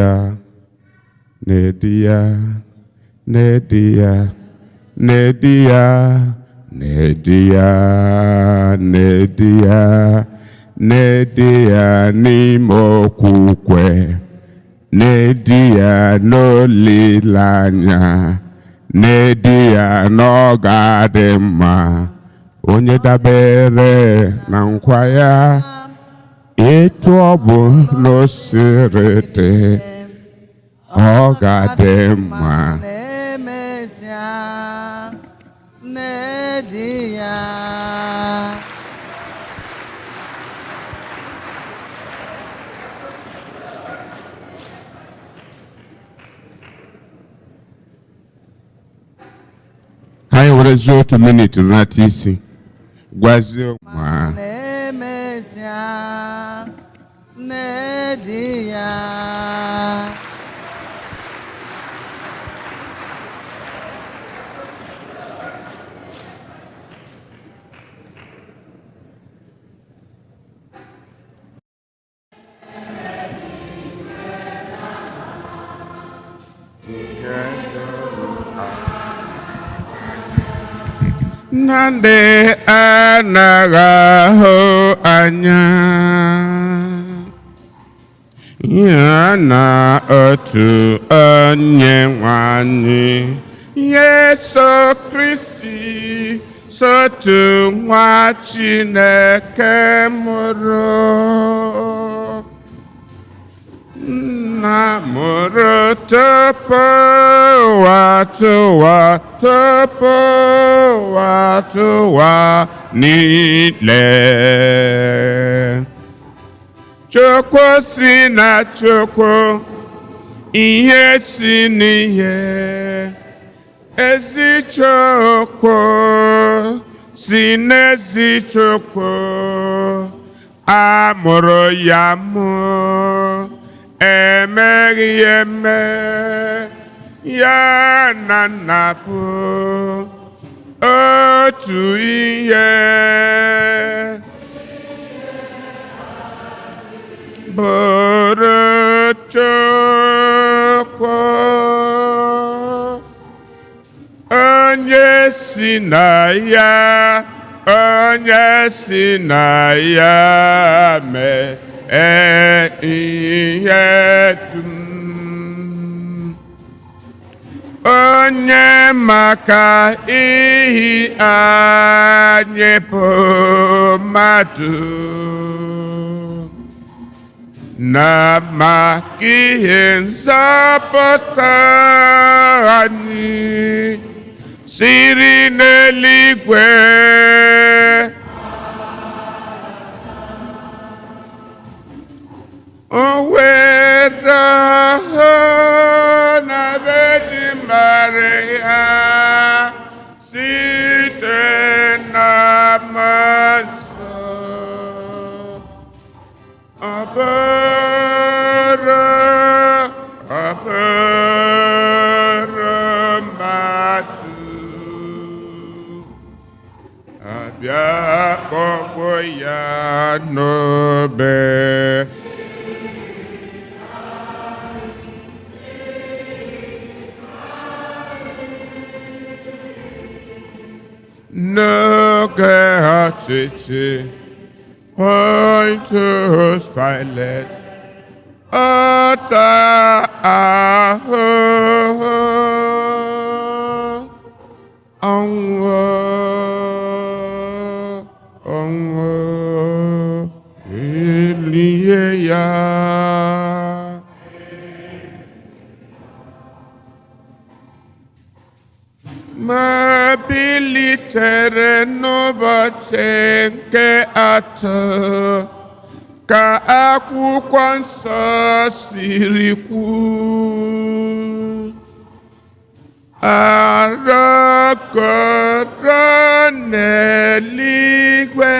ya Nedia, Nedia, Nedia, Nedia, Nedia n'ime okwukwe, Nedia n'olileanya, Nedia n'oge dị mma, onye dabere na nkwa ya, etu ọ bụ n'osiri dị, ọ ga-adị mma. Anyị werezi otu minute nrata isi gwazie ma Nande anagaho anya ya na otu onye nwanyị Yesu Kristi sotu nwa Chineke mụrụ na mụrụ tupu ụwa niile. Chukwu si na Chukwu, ihe si n'ihe. Ezi Chukwu si n'ezi Chukwu, amụrụ ya mụ. Emeghị eme ya na nna bụ otu ihe, bụrụ Chukwu onye si na ya, onye si na ya mee ihe dum, onye maka ihe anyị bụ mmadụ, na maka ihe nzọpụta anyị siri n'eluigwe o were na Virgin Maria site na mmụọ ọ bụrụ mmadụ abịa kpọkpọ ya n'obe. N'oge ọchịchị Pontius Pilate, ọ taa ahụhụ ọnwụ elie ya. Ma bilitere n'ụbọchị nke atọ ka akwụkwọ nsọ siri kwuo, arọgọrọ n'eluigwe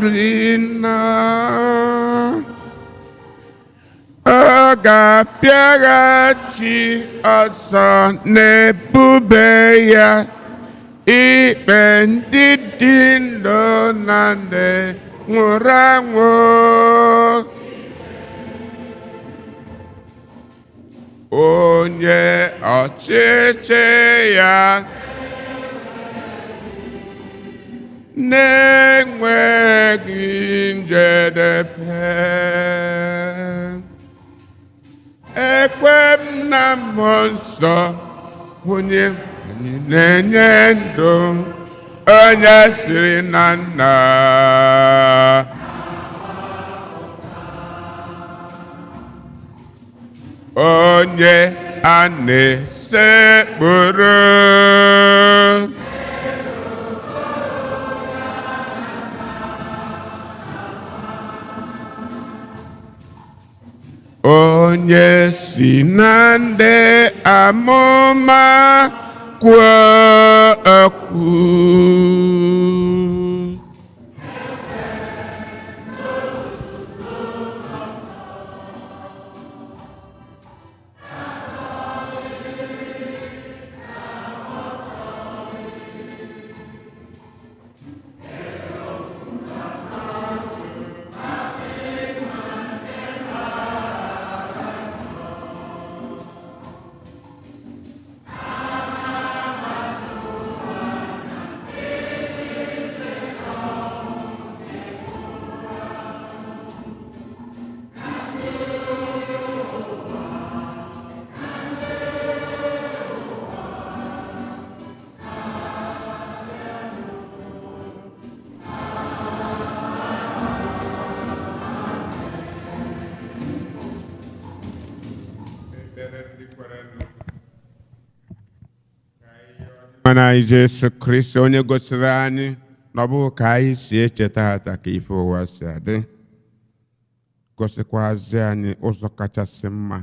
rina ọ ga-abịaghachi ọzọ n'ebube ya ikpe ndị dị ndụ na ndị nwụrụ anwụ. onye ọchịchị ya na-enweghị njedebe. Ekwe m na mmụọ nsọ onye anyị na-enye ndụ, onye siri na nna onye a na-esekpụrụ onye si na ndị amụma kwuo okwu. mana anyị Jesu Kristi onye gosiri anyị na ọ bụghị ka anyị si echeta hata ka ife ụwa si adị, gosikwazi anyị ụzọ kachasị mma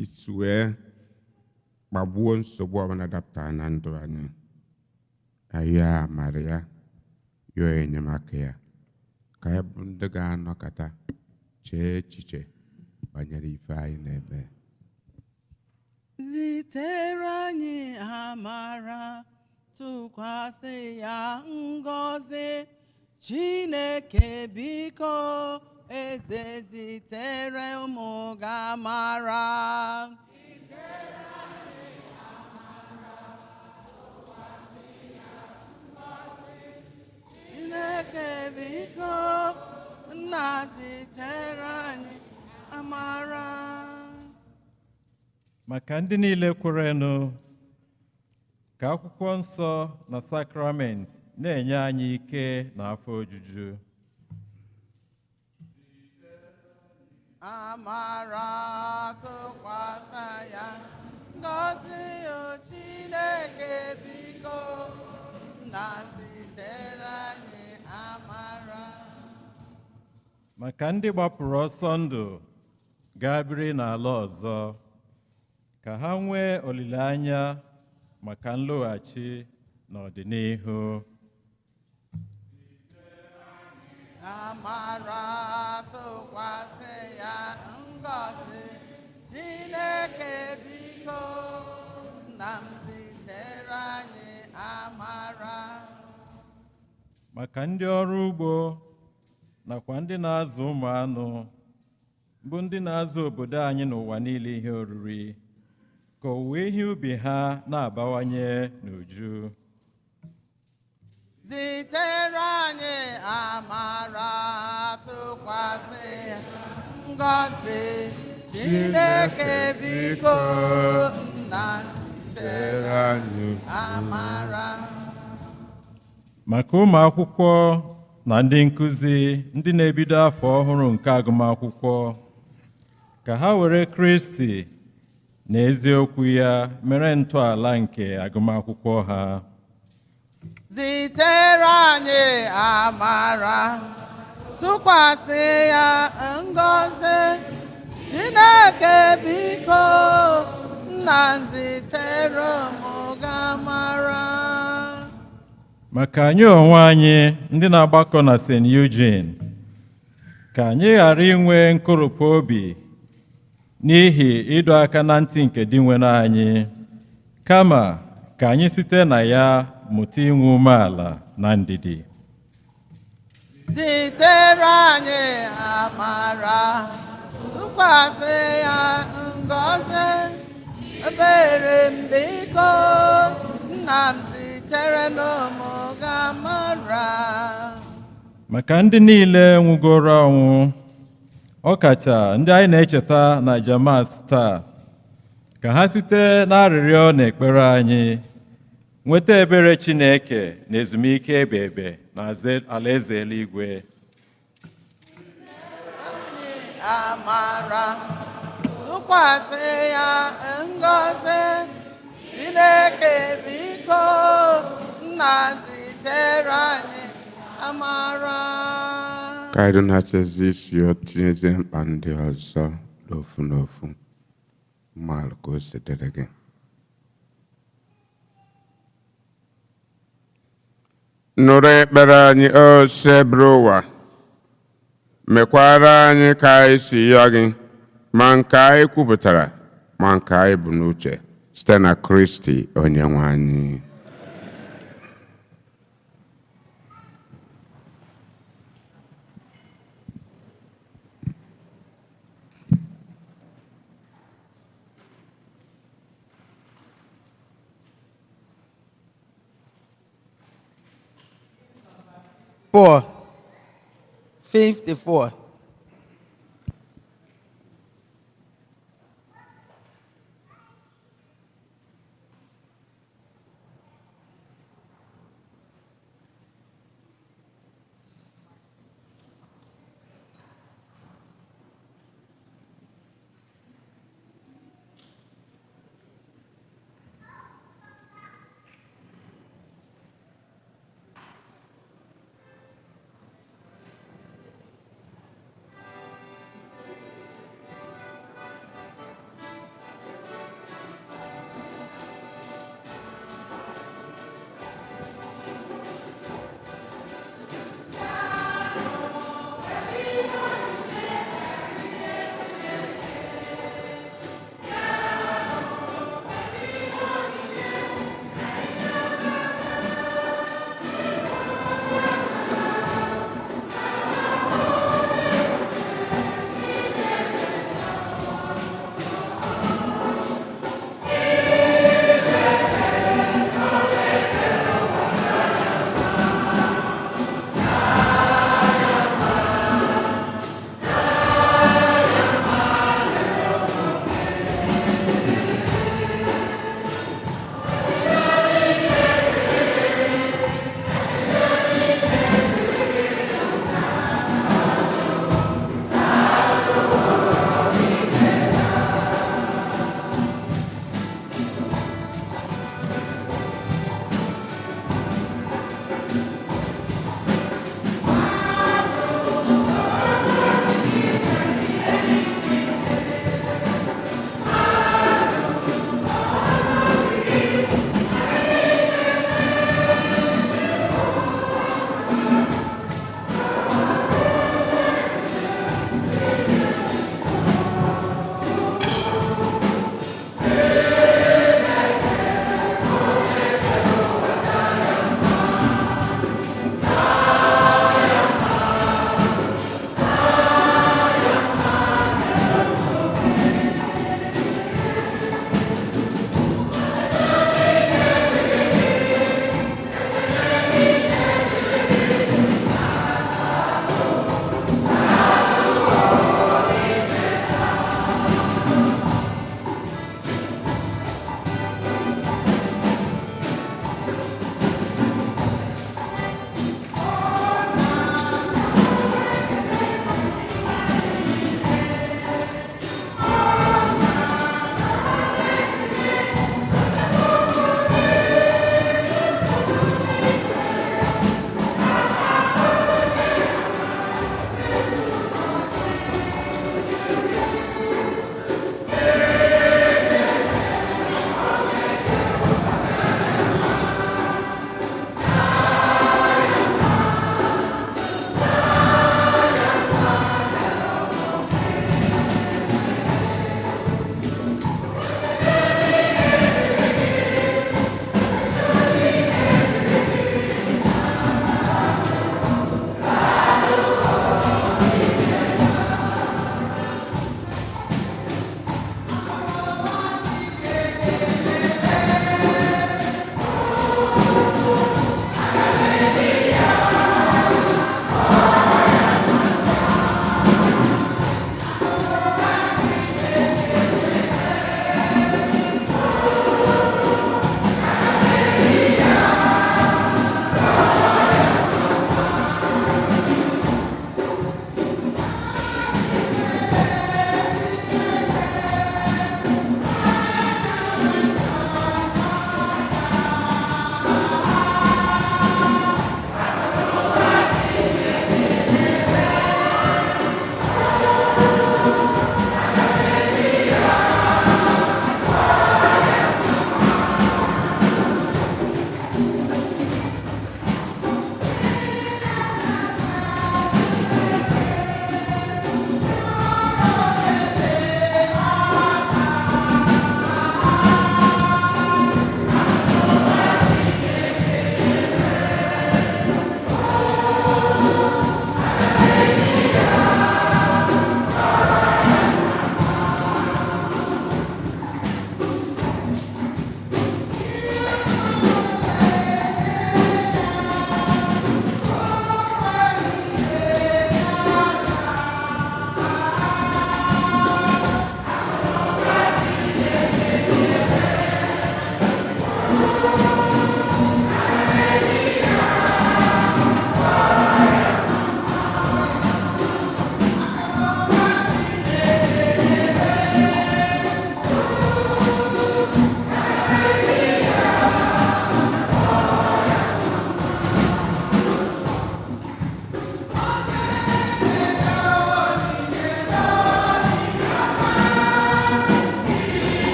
isi wee gbagbuo nsogbu ọbụla dapụtara na ndụ anyị. Anyị amara ya, yọọ enyemaka ya, ka anyị bụ ndị ga-anọkọta chee echiche banyere ife anyị na-eme.
Zitere anyị amara, tụkwasị ya ngọzi. Chineke biko, eze zitere ụmụ gị amara. Chineke biko, nna zitere anyị amara.
Maka ndị niile kwerenụ, ka akwụkwọ nsọ na sakramenti na-enye anyị ike na afọ ojuju.
Amara tụkwasị ya ngọzi, o Chineke biko, nna zitere anyị amara.
Maka ndị gbapụrụ ọsọ ndụ gaa biri n'ala ọzọ, ka ha nwee olileanya maka nloghachi n'ọdịnihu.
Amara tụkwasị ya ngọzi, Chineke biko, nna m zitere anyị amara.
Maka ndị ọrụ ugbo nakwa ndị na-azụ ụmụ anụ, bụ ndị na-azụ obodo anyị n'ụwa niile ihe oriri, ka owuwe ihe ubi ha na-abawanye n'uju.
Zitere anyị amara tụkwasị ya ngọzi, Chineke biko, nna zitere anyị amara.
Maka ụmụ akwụkwọ na ndị nkụzi ndị na-ebido afọ ọhụrụ nke agụmakwụkwọ, ka ha were Kristi na eziokwu ya mere ntọala nke agụmakwụkwọ ha.
Zitere anyị amara tụkwasị ya ngọzi, Chineke biko, nna zitere ụmụ gị amara.
Maka anyị onwe anyị ndị na-agbakọ na St. Eugene, ka anyị ghara inwe nkoropụ obi n'ihi ịdọ aka na ntị nke dị nwere anyị, kama ka anyị site na ya mụta inwe umeala na ndidi.
Zitere anyị amara tụkwasị ya ngọzi, ebe ekpere m biko nna m zitere n'ụmụ gị amara.
Maka ndị niile nwụgoro ọnwụ, ọkacha ndị anyị na-echeta na Jamas taa, ka ha site n'arịrịọ na ekpere anyị nweta ebere Chineke na ezumike ebe na alaeze eluigwe.
Amara tụkwasị ya ngọzi Chineke biko nna zitere anyị amara.
Ka anyị na-achọzi isi tinyezi mkpa ndị ọzọ n'ofu n'ofu mmalụ ka o si dịrị gị. Nụrụ ekpere anyị o sebere ụwa, mekwara anyị ka anyị si yọọ gị, ma nke anyị kwupụtara ma nke anyị bụ n'uche site na Kristi Onyenwe anyị.
Four. 54.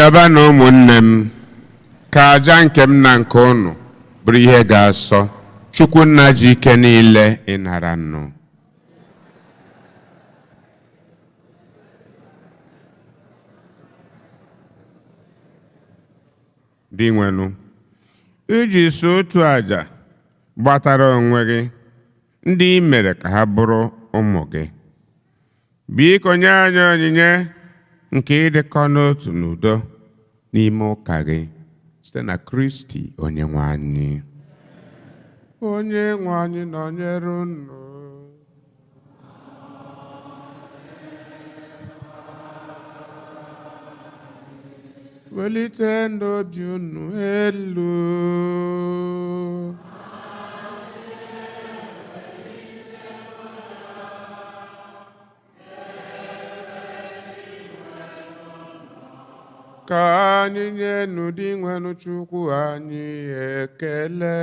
bịaba na ụmụnne m ka aja nke m na nke unu bụrụ ihe ga-asọ Chukwu nna ji ike niile ịnara nnụ. Dị nwenu, iji so otu aja gbatara onwe gị ndị i mere ka ha bụrụ ụmụ gị. Biko nye anyị onyinye nke ịdịkọ n'otu n'udo n'ime ụka gị site na Kristi Onyenwe anyị. Onyenwe anyị nọnyere unu. Welite n'obi unu elu. Ka anyị nye n'ụdị nwenụ Chukwu anyị ekele.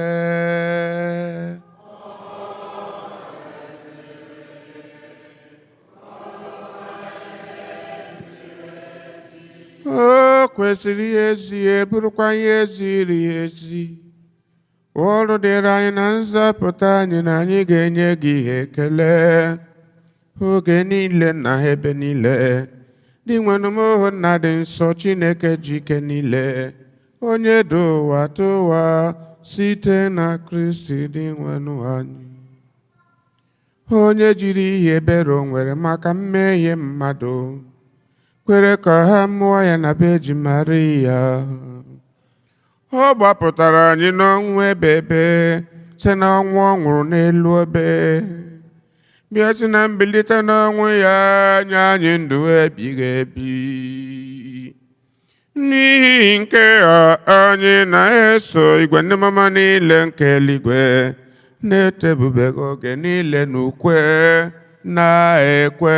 O kwesịrị ihe ezi, bụrụkwa ihe ziri ezi. Ọrụ dịrị anyị na nzọpụta anyị na anyị ga-enye gị ihe ekele oge niile na ebe niile. Dị nwenụ m ohu nna dị nsọ Chineke ji ike niile, onye dị ụwa tụwa site na Kristi dị nwenụ anyị, onye jiri ihe ebere o nwere maka mmehie mmadụ kwere ka ha mụọ ya na beji Maria. Ọ gbapụtara anyị n'ọnwụ ebe site na ọnwụ ọ nwụrụ n'elu obe, bịa si na mbilite n'ọnwụ ya nye anyị ndụ ebighị ebi. N'ihi nke a anyị na-eso igwe ndị mama niile nke eluigwe na-etebubego oge niile n'ukwe na-ekwe.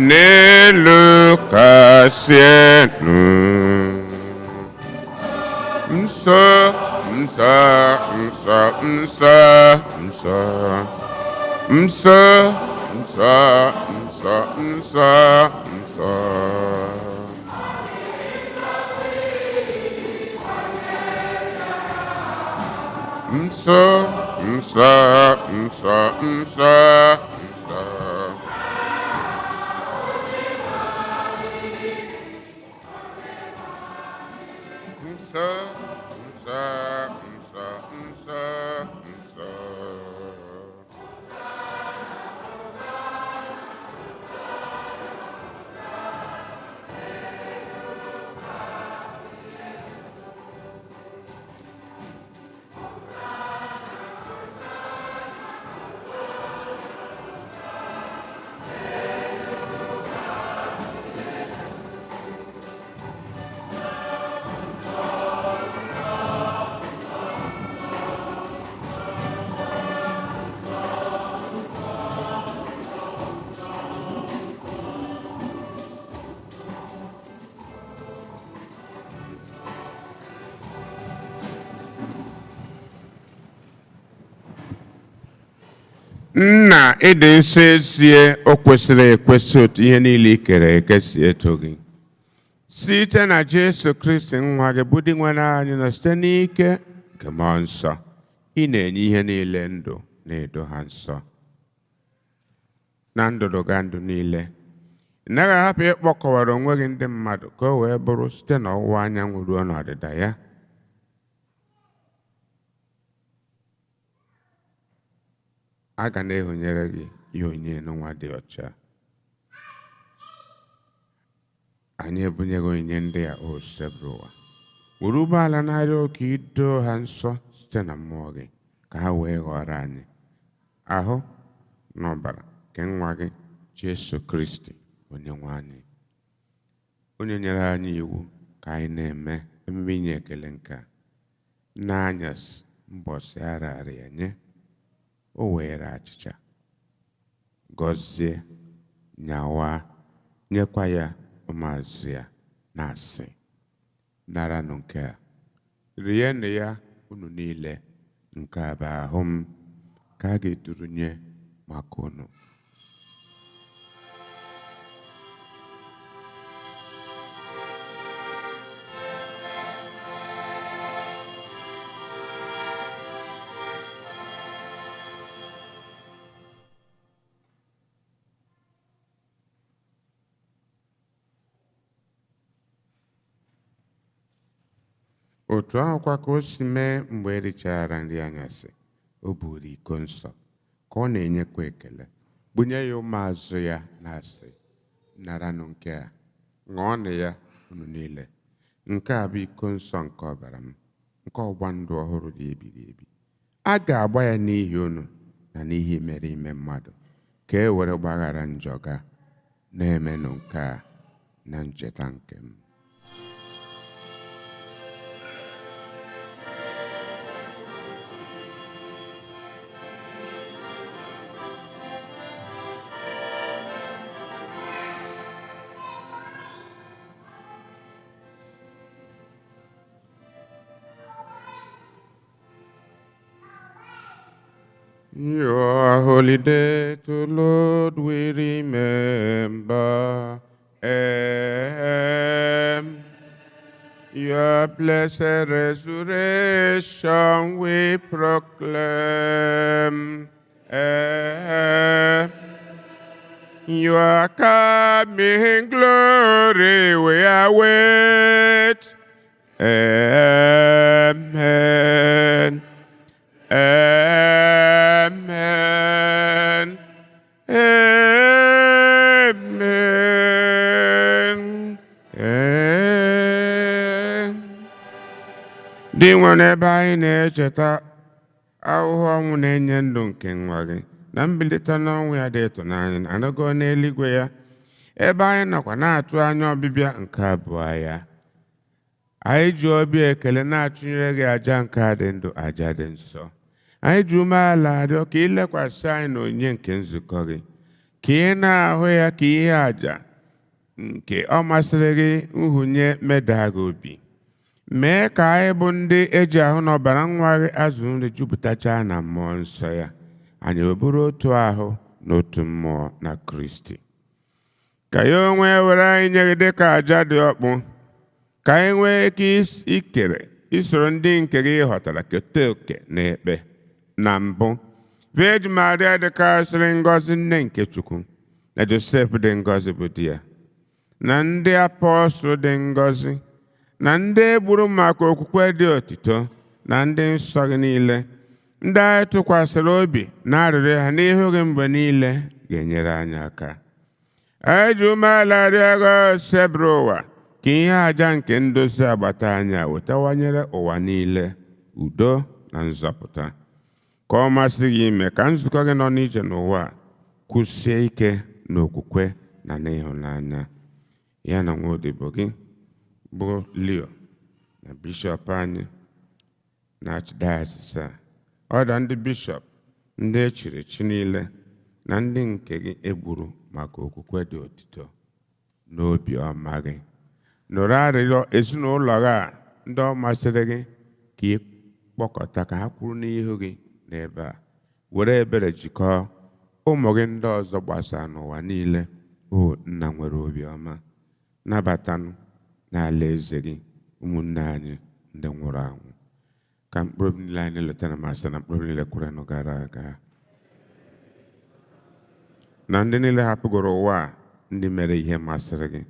N'elu kasị n'elu kasị nsọ nsọ nsọ nsọ nsọ nsọ nsọ nsọ nsọ nsọ. Nsọ nsọ nsọ nsọ nsọ. Nsọ nsọ nsọ nsọ nsọ. nna ịdị nsọ ezie o kwesịrị ekwesị otu ihe niile i kere eke si eto gị site na Jesu Kristi nwa gị bụ di nwere anyị na site n'ike nke mmụọ nsọ ị na-enye ihe niile ndụ na-edo ha nsọ na ndụdụ ga ndụ niile ị naghị ahapụ ịkpọkọwara onwe gị ndị mmadụ ka o wee bụrụ site n'ọwụwa anyanwụ ruo n'ọdịda ya a ga na-ehonyere gị ihe onyinye n'ụwa dị ọcha anyị ebunyeghị onyinye ndị a o sebụrụ ụwa were ụgbọala na-arịọ oke ido ha nsọ site na mmụọ gị ka ha wee ghọrọ anyị ahụ na ọbara nke nwa gị Jesu Kristi onye nwe anyị onye nyere anyị iwu ka anyị na-eme emume inye ekele nke n'anyasị mbọsị arara ya nye o were achịcha gọzie nyawa nyekwa ya ụmụazụ ya na-asị naranụ nke a rienụ ya unu niile nke a bụ ahụ m ka a ga-edurunye maka unu otu ahụkwa ka o si mee mgbe erichara nri anyasị o buru iko nsọ ka ọ na-enyekwa ekele bunye ya ụmụazụ ya na-asị naranụ nke a ṅụọnụ ya unu niile nke a bụ iko nsọ nke ọbara m nke ọgba ndụ ọhụrụ dị ebighị ebi a ga-agba ya n'ihi unu na n'ihi mere ime mmadụ ka e were gbaghara njọ ga na-emenụ nke a na ncheta nke m Your holy day to Lord we remember. Your blessed resurrection we proclaim. Your coming glory we await. Amen. Amen. Amen. Dị nwere ebe anyị na-echeta ahụhụ ọnwụ na-enye ndụ nke nwa gị na mbilite n'ọnwụ ya dị ịtụnanya na anọgo n'eluigwe ya ebe anyị nọkwa na-atụ anya ọbịbịa nke abụọ ya anyị ji obi ekele na-achụnyere gị aja nke a dị ndụ aja dị nsọ anyị ji umeala arịọ ka ị lekwasị anyị na onyinye nke nzukọ gị ka ị na-ahụ ya ka ihe aja nke ọ masịrị gị nhụnye meda gị obi mee ka anyị bụ ndị eji ahụ na ọbara nwa gị azụ nri jupụtachaa na mmụọ nsọ ya anyị bụrụ otu ahụ na otu mmụọ na Kristi ka ya onwe were anyị nye gị dịka aja dị ọkpụ ka anyị nwee ike ikere isoro ndị nke gị ghọtara keta oke na ekpe na mbụ Virgin Maria dịkarịsịrị ngọzi nne nke Chukwu na Josef dị ngọzi bụ di ya na ndị apọstụl dị ngọzi na ndị egburu maka okwukwe dị otito na ndị nsọ gị niile ndị anyị tụkwasịrị obi na arịrịọ ha n'ihu gị mgbe niile ga-enyere anyị aka anyị ji umeala rịọ gị sebụrụ ụwa ka ihe aja nke ndozi agbata anyị wetawanyere ụwa niile udo na nzọpụta ka ọ masị gị ime ka nzukọ gị nọ n'ije n'ụwa kwụsie ike n'okwukwe na n'ịhụnanya ya na nwaodibo gị bụ Leo na bishọp anyị na archdiocese a ọda ndị bishọp ndị echiri echi niile na ndị nke gị egburu maka okwukwe dị otito n'obi ọma gị nụrụ arịrịọ ezinụlọ gị a ndị ọ masịrị gị ka ị kpọkọta ka ha kwuru n'ihu gị n'ebe a were ebere jikọọ ụmụ gị ndị ọzọ gbasara n'ụwa niile, o nna nwere obiọma, nabatanụ n'ala eze gị ụmụnne anyị ndị nwụrụ anwụ, ka mkpụrụ obi niile anyị letara masị na mkpụrụ obi niile kwerenụ gara aga, na ndị niile hapụgoro ụwa a, ndị mere ihe masịrị gị,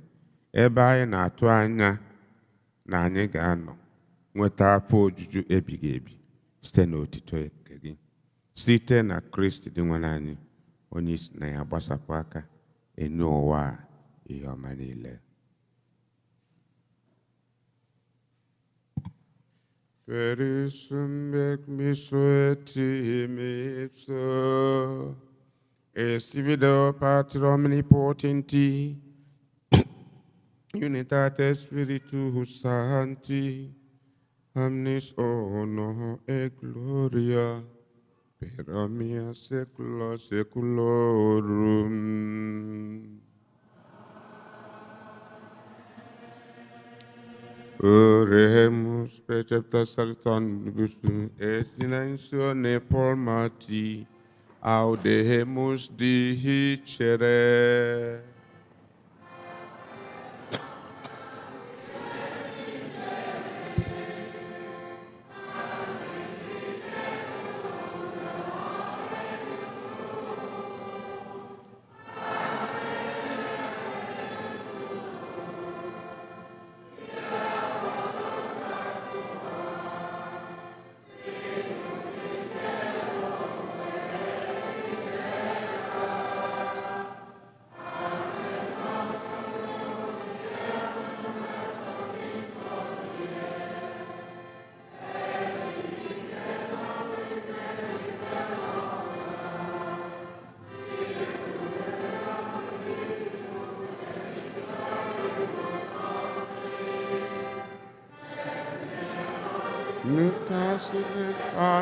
ebe anyị na-atụ anya na anyị ga-anọ nweta afọ ojuju ebighị ebi site n'otito nke gị, site na Kristi dị nwe anyị, onye isi na ya gbasapụ aka enye ụwa a ihe ọma niile. Perisum ec miso et ipso, est video Pater omnipotenti, unitate Spiritus Sancti, omnis honor et gloria, per omnia saecula saeculorum. Oremus precepta salutandibus et inensione formati, audemus dicere.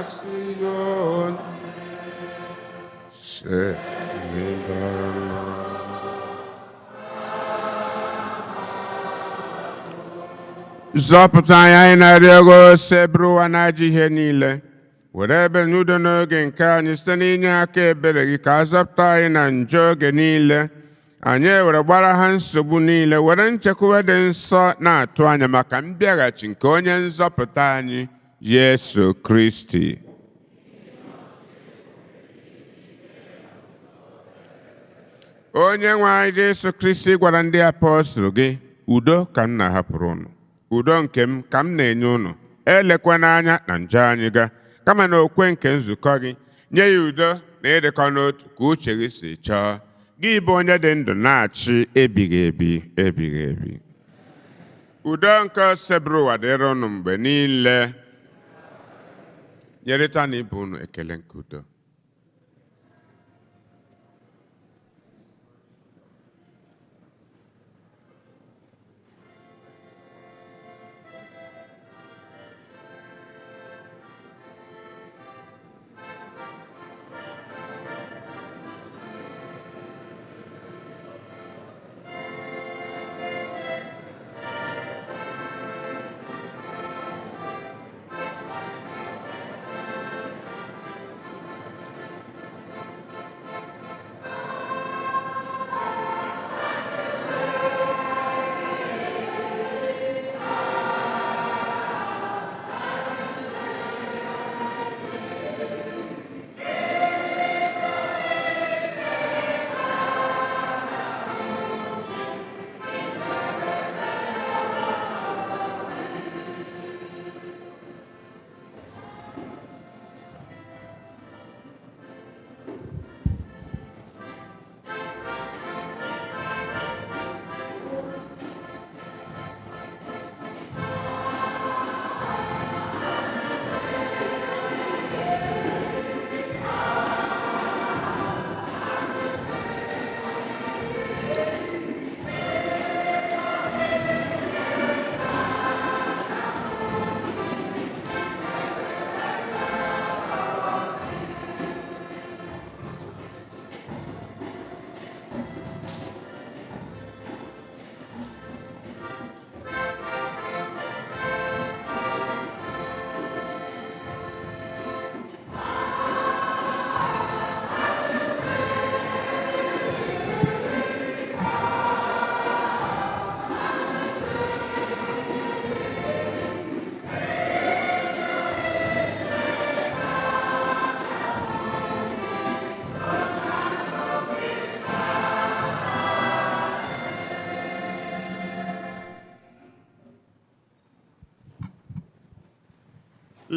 Nucasion se zọpụta anyị na-arịọ ego seburu ụwa na-ajọ ihe niile, were ebere n'udo n'oge nke anyị site n'inye aka ebere gị ka a zọpụta anyị na njọ oge niile, anyị were gbara ha nsogbu niile, were nchekwube dị nsọ na-atụ anya maka mbịaghachi nke onye nzọpụta anyị Yesu Kristi. Onye nwe anyị Yesu Kristi gwara ndị apọstụl gị, udo ka m na-ahapụrụ unu, udo nke m ka m na-enye unu, elekwana anya na njọ anyị ga, kama na okwe nke nzukọ gị, nye ya udo na ịdịkọ n'otu ka uche gị si chọọ, gị bụ onye dị ndụ na-achị ebighị ebi ebighị ebi. Udo nke seburu ụwa dịrị unu mgbe niile. Nyerịta na ibe unu ekele nke udo.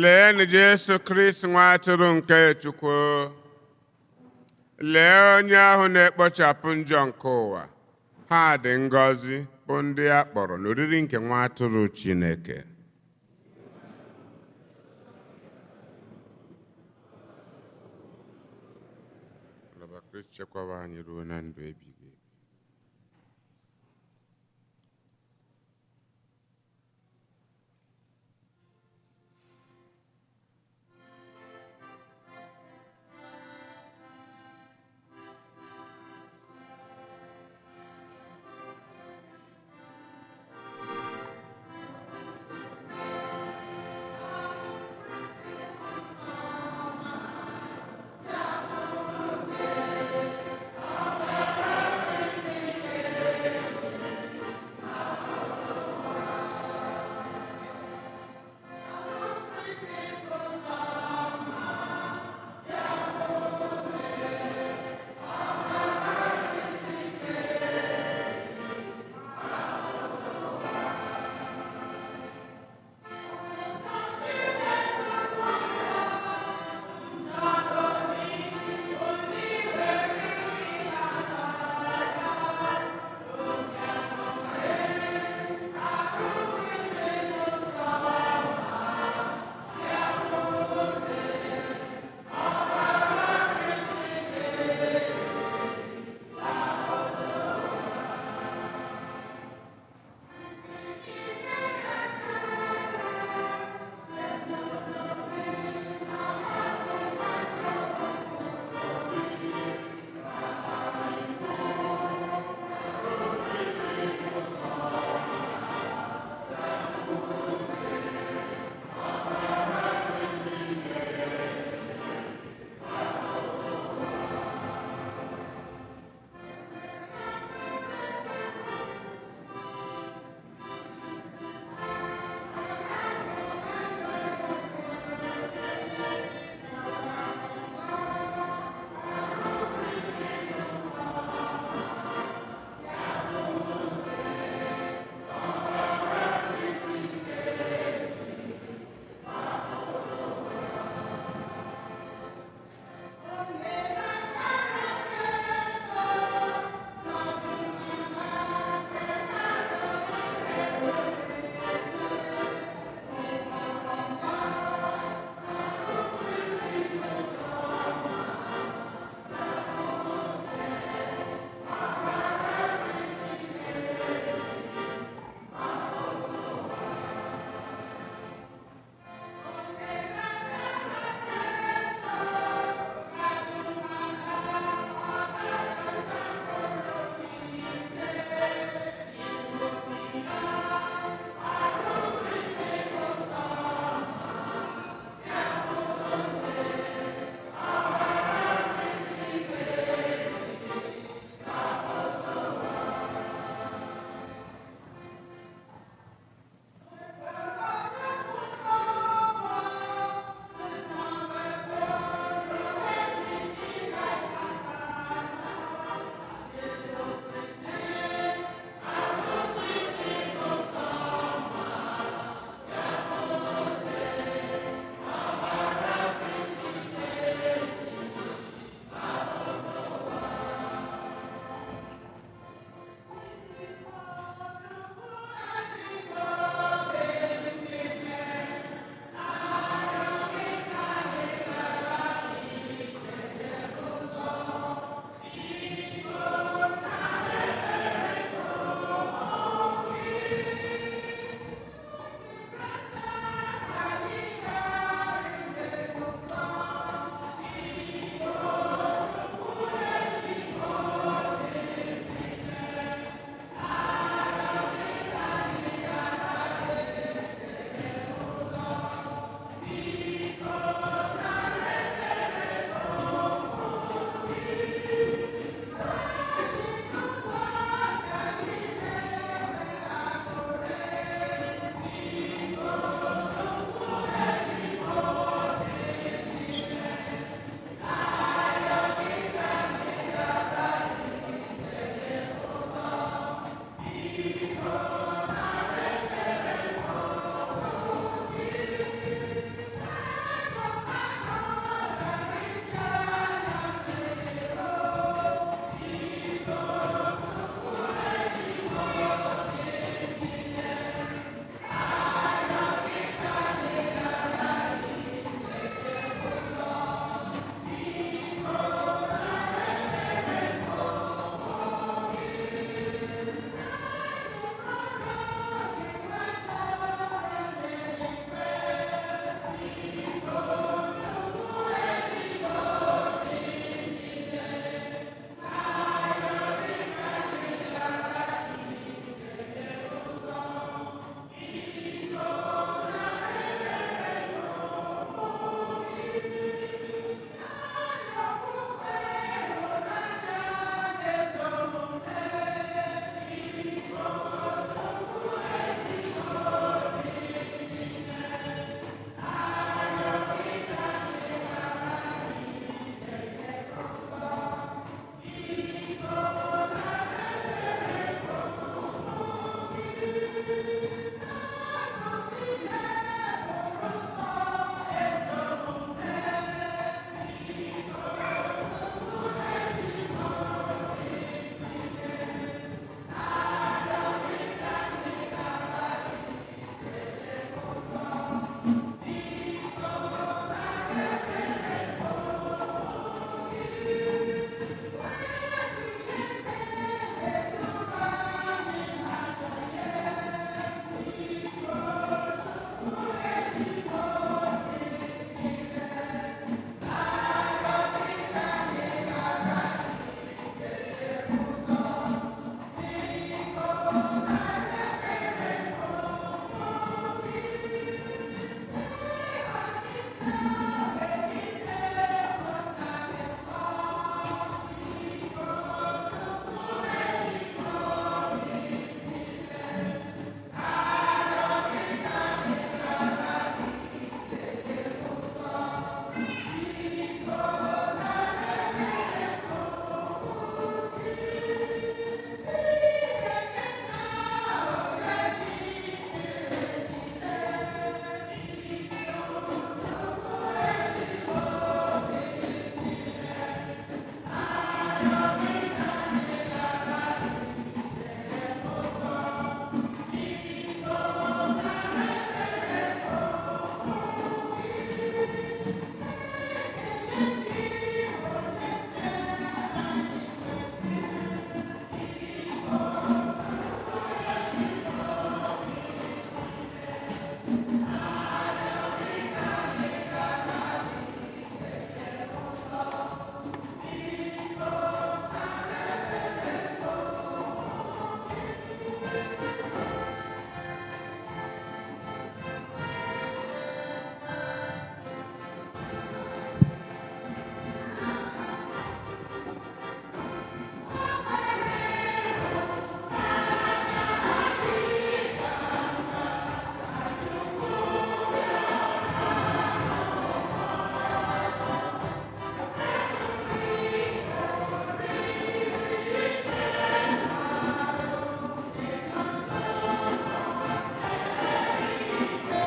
Leenụ Jesu Kristi nwa atụrụ nke Chukwu. Lee onye ahụ na-ekpochapụ njọ nke ụwa. Ha dị ngọzi bụ ndị a kpọrọ n'oriri nke nwa atụrụ Chineke. Lọba Kristi chekwaba anyị ruo na ndụ ebighị ebi.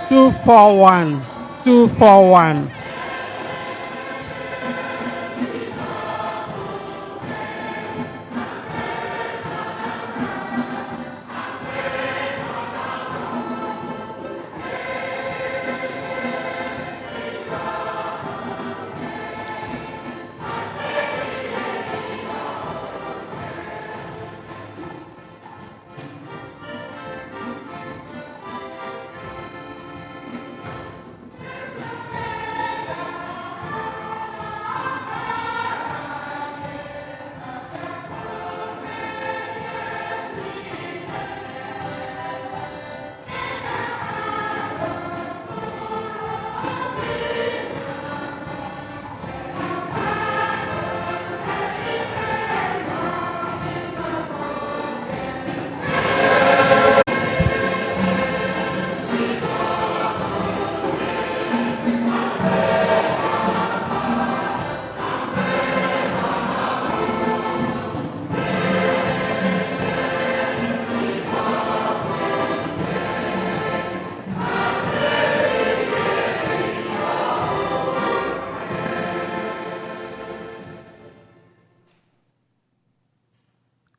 241. 241.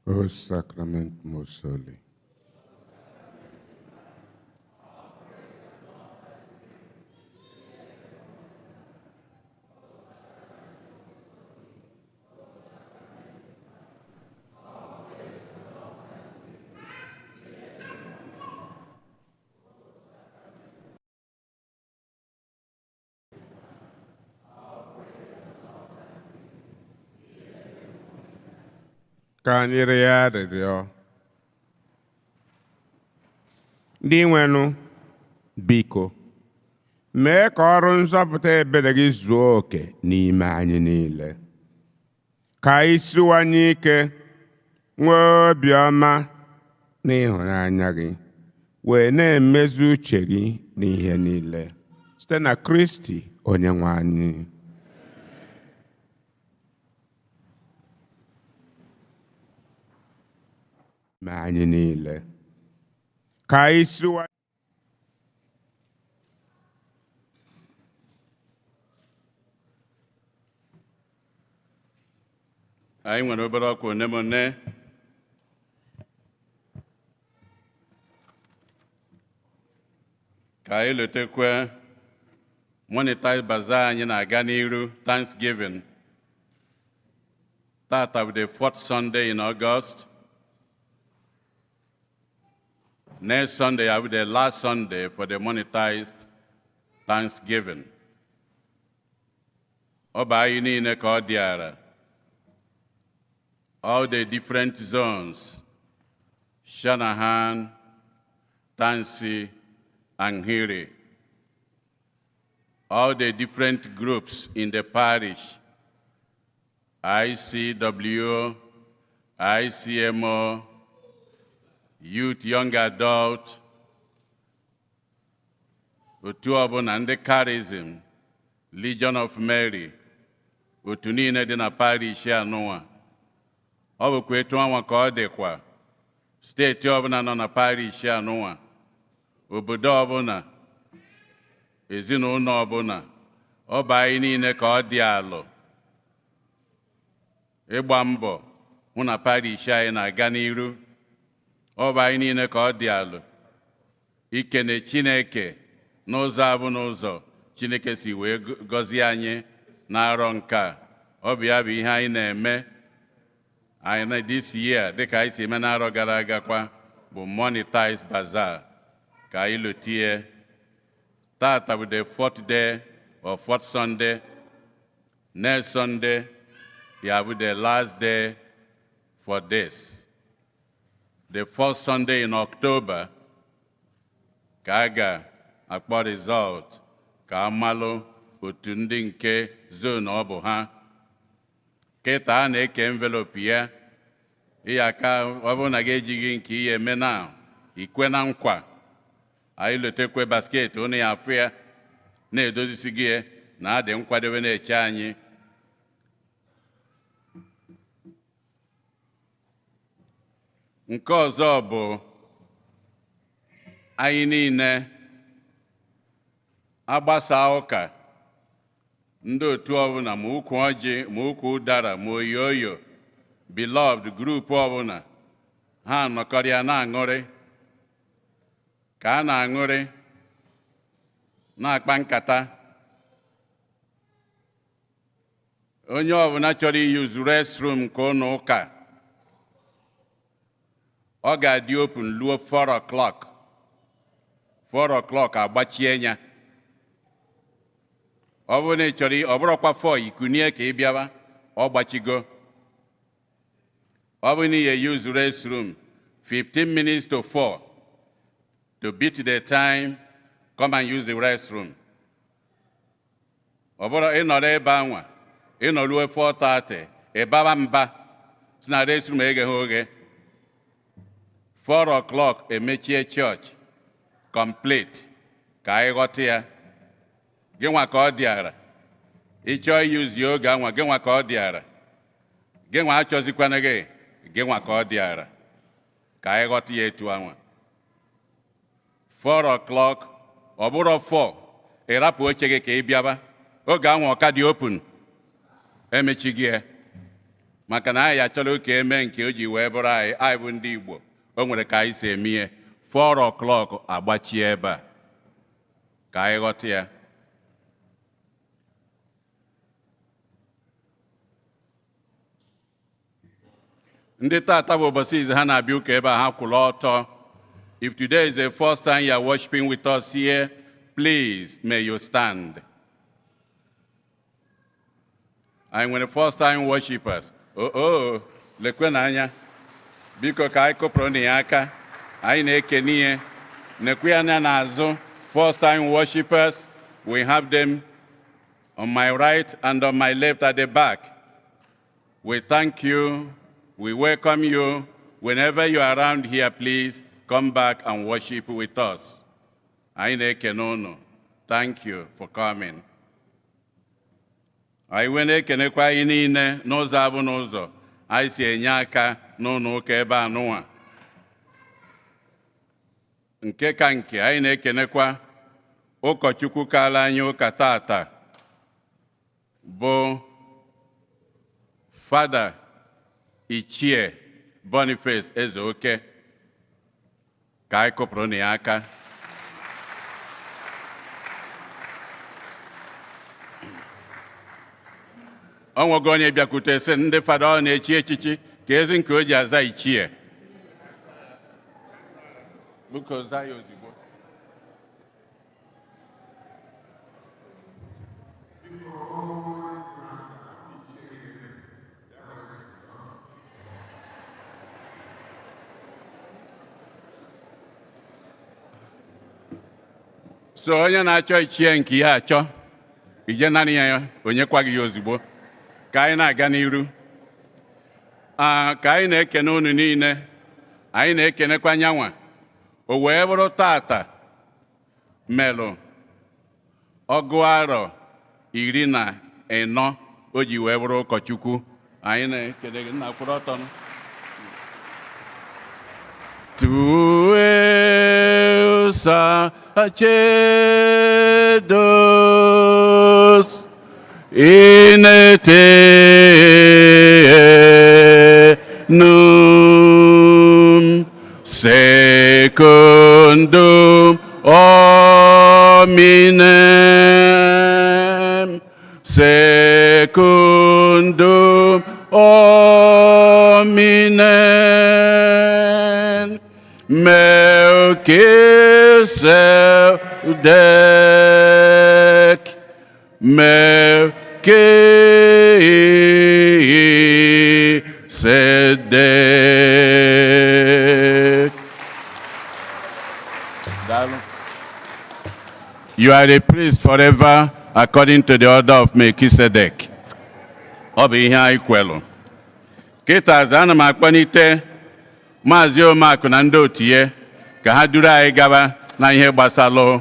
O sacrament most holy. Ka anyị rịọ arịrịọ. Ndị nwenụ, biko, mee ka ọrụ nzọpụta ebere gị zuo oke n'ime anyị niile. Ka anyị siwanye ike, nwee obiọma na ịhụnanya gị, wee na-emezu uche gị n'ihe niile. Site na Kristi Onyenwe anyị. Ma anyị niile. Ka anyị siwa
anyị nwere obere ọkụ onemone ka anyị letekwe monetize bazaar anyị na-aga n'iru Thanksgiving. Tata bụ the 4th Sunday in August. Next Sunday will be the last Sunday for the monetized Thanksgiving. Ọba anyị niile ka ọ dịara. All the different zones, Shanahan, Tansi, and Hiri. All the different groups in the parish, ICW, ICMO, Youth, Young Adult, otu ọbụla ndị Charism, Legion of Mary, otu niile dị na parish anụnwa. Ọ bụkwa etu anwa ka ọ dịkwa steeti ọbụla nọ na parish anụnwa, obodo ọbụla, ezinụlọ ọbụla, ọ bụ anyị niile ka ọ dị alụ ịgba mbọ hụ na parish anyị na-aga n'iru. Ọ bụ anyị niile ka ọ dị alụ ikene Chineke n'ụzọ abụ n'ụzọ Chineke si wee gọzie anyị n'arọ nke a. Ọ bụ ya bụ ihe anyị na-eme anyị this year, dịka anyị si eme n'arọ gara aga kwa, bụ monetized bazaar ka anyị lotie. Tata bụ the 4th day or 4th Sunday. Next Sunday, ya bụ the last day for this. The 4th Sunday in October, ka a ga-akpọ result ka amalụ otu ndị nke zone ọ bụ ha. Kịta a na-eke envelope ya, ịya ka ọ bụrụ na gị ejighị nke ihe eme na ikwe na nkwa. Anyị lotekwe basket ụnụ ya afụ ya na-edozisi gị na adị nkwadebe na-eche anyị. Nke ọzọ bụ anyị niile agbasa ụka ndị otu ọbụla ma ukwu ọjị ma ukwu ụdara ma oyoyo beloved group ọbụla ha nọkọrịa na-aṅụrị ka a na-aṅụrị na-akpa nkata. Onye ọbụla chọrọ iyuzu restroom nke ụlọ ụka ọ ga-adị open ruo 4 o'clock. 4 o'clock agbachie ya. Ọ bụrụ na ị chọrọ ọ bụrụkwa 4 ikunie ka ị bịaba ọ gbachigo. Ọ bụrụ na ị use restroom 15 minutes to 4 to beat the time, come and use the restroom. Ọ bụrụ ị nọrọ ebe anwa ị nọ ruo 4:30 ị baba mba si na restroom egheghị oghe. 4 o'clock emechie church complete ka anyị ghọta ya. Gị nwa ka ọ dịara ị chọọ iyuzi oge anwa gị nwa ka ọ dịara. Gị nwa achọzikwana gị gị nwa ka ọ dịara ka anyị ghọta ya etu anwa. 4 o'clock ọ bụrụ 4 ị rapụ oche gị ka ị bịaba oge anwa ọka dị open emechighị ya maka na anyị achọrọ ka eme nke o ji wee bụrụ anyị bụ ndị Igbo o nwere ka anyị si eme ihe. 4 o'clock agbachie ebe a ka anyị ghọta ya. Ndị tata bụ ụbọchị izi ha na-abịa ụka ebe a ha kwụrụ ọtọ. If today is the first time you are worshiping with us here, please may you stand. Anyị nwere first time worshipers. Lekwe n'anya biko ka anyị kụpụrụ na ya aka anyị na-ekene ihe nekwe ya n'azụ. First time worshipers, we have them on my right and on my left at the back. We thank you. We welcome you. Whenever you are around here, please come back and worship with us. Anyị na-ekene unu. Thank you for coming. Anyị wee na-ekenekwa anyị niile n'ụzọ abụ n'ụzọ anyị si enye aka n'ụlọ ụka ebe anụnwa. Nke ka nke anyị na-ekenekwa ụkọchukwu kala anyị ụka tata bụ Fada Ichie Boniface Ezeoke ka anyị kụpụrụ na ya aka. Ọ nwego onye bịakwute sị ndị fada ọ na-echi echichi ka ezi nke o ji aza ichie. Biko zaa ya ozugbo. So onye na-achọ ichie nke ihe achọ ije naanị ya onye kwaghị ya ozugbo ka anyị na-aga n'iru. Ka anyị na-ekene unu niile anyị na-ekenekwa nyanwa o wee bụrụ tata melụ ọgụ arọ 14 o ji wee bụrụ ụkọchukwu. Anyị na-ekene gị nna kwụrụ ọtọ. Tu sacerdos in eternum secundum hominem secundum hominem Melchizedek Melchizedek. You are a priest forever according to the order of Melchizedek. Ọ bụ ihe anyị kwelu. Kịta ana m akpanite Maazị Omakụ na ndị otu ya ka ha duru anyị gaba na ihe gbasalụ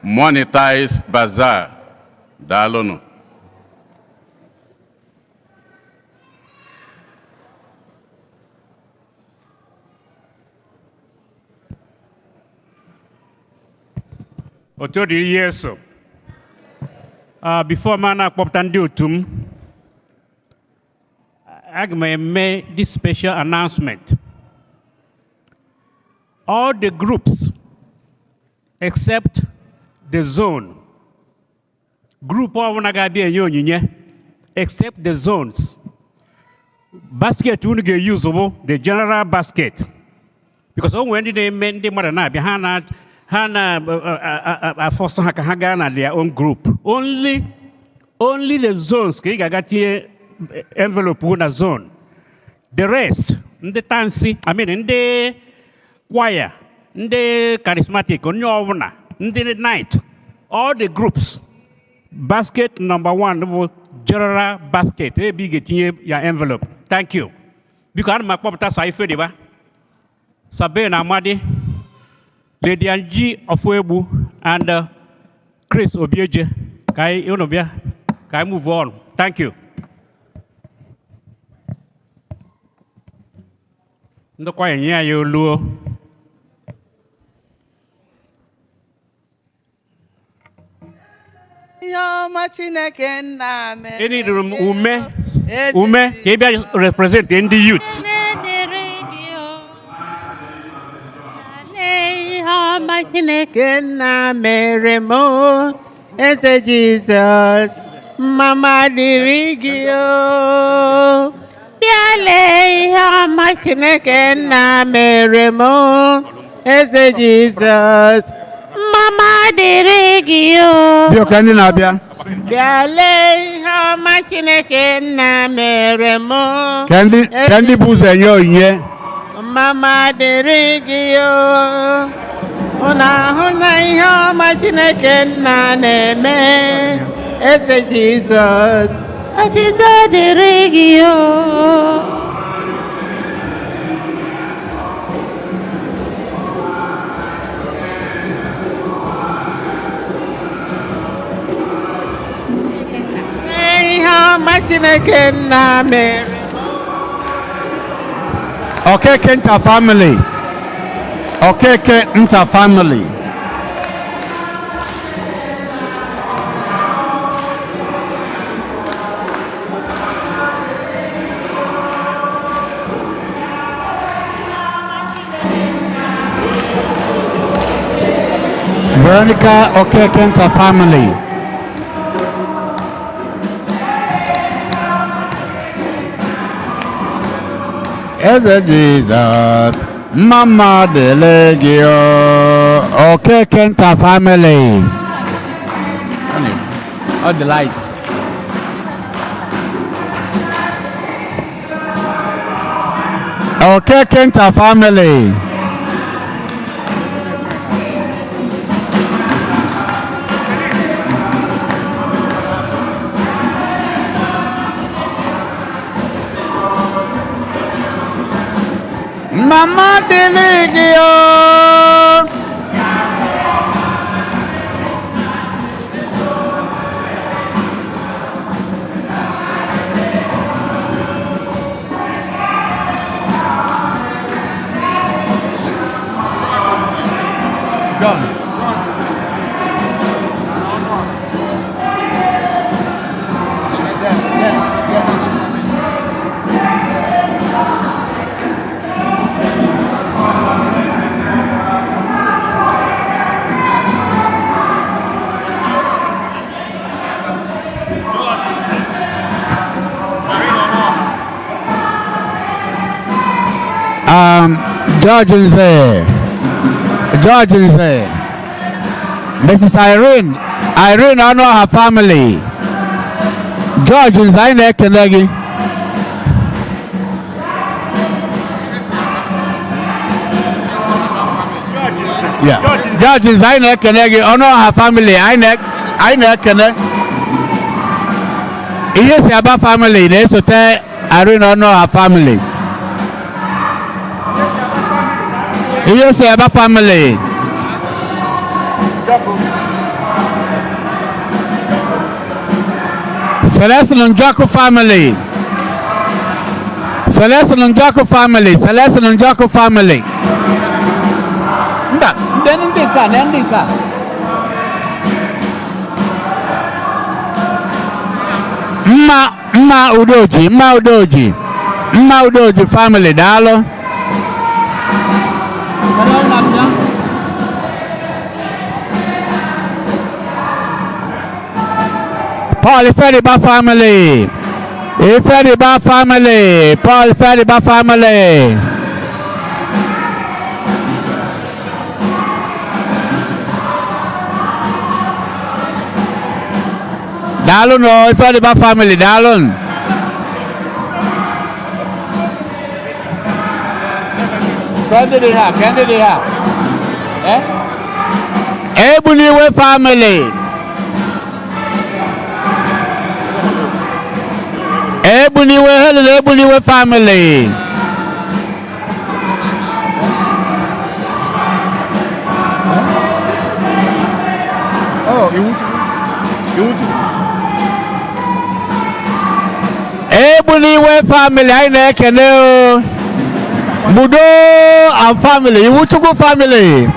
monetize bazaar. Daalụnụ.
Otu dịrị Yesu.
before mana poptandi utum, I may make this special announcement. All the groups except the zone. Group of Nagabi except the zones. Basket will get usable, the general basket. Because when they mend the Marana behind Hana Foster Hakahagana, their own group. Only the zones, Kigagati envelope in a zone. The rest, in the tansy, in the choir, in the charismatic, on your in the night, all the groups. Basket number 1, general basket, a big your envelope. Thank you. Because my papa Saife Deva, Sabena Amadi, Lady Angie of Webu, and Chris Obieje. Kai Unobia, Kai move on. Thank you. No quite near you, Luo. Any room, Ume, Kebia representing the youths.
Jesus, Mama Dirigio, Piale, Machinekena, Meremo, Jesus, Mama Dirigio.
Biokanina,
Piale, Machinekena, Meremo,
Candy Buzayo, yeah.
Mama Dirigio. Ona Machinekena, Neme, Jesus, Atita Dirigio.
Okay, Kenta family. Okay, Kenta family. Veronica, okay, Kenta family. As Jesus, Mama Delegio, okay, Kenta family. All the lights. Okay, Kenta family. Mama Delegio. John. George is there. Mrs. Irene, I know her family. George is there, Kenegi. Yeah. George is there, Kenegi. I know her family. I know Kenegi. Yes, about family. They so tell Irene know her family. You say about family. Celeste Njaku family. Celeste Njaku family. Celeste Njaku family. Nendika. Mma Udoji family daalụ. Paul Ifediba family. Ifediba family. Paul Ifediba family. Daalụ no Ifediba family daalụ. Candidate ha. Ebuniwe family. Ebuniwe family. Oh, Ebuniwe family anyị na-ekene o. Budo and family, Iwuchukwu family.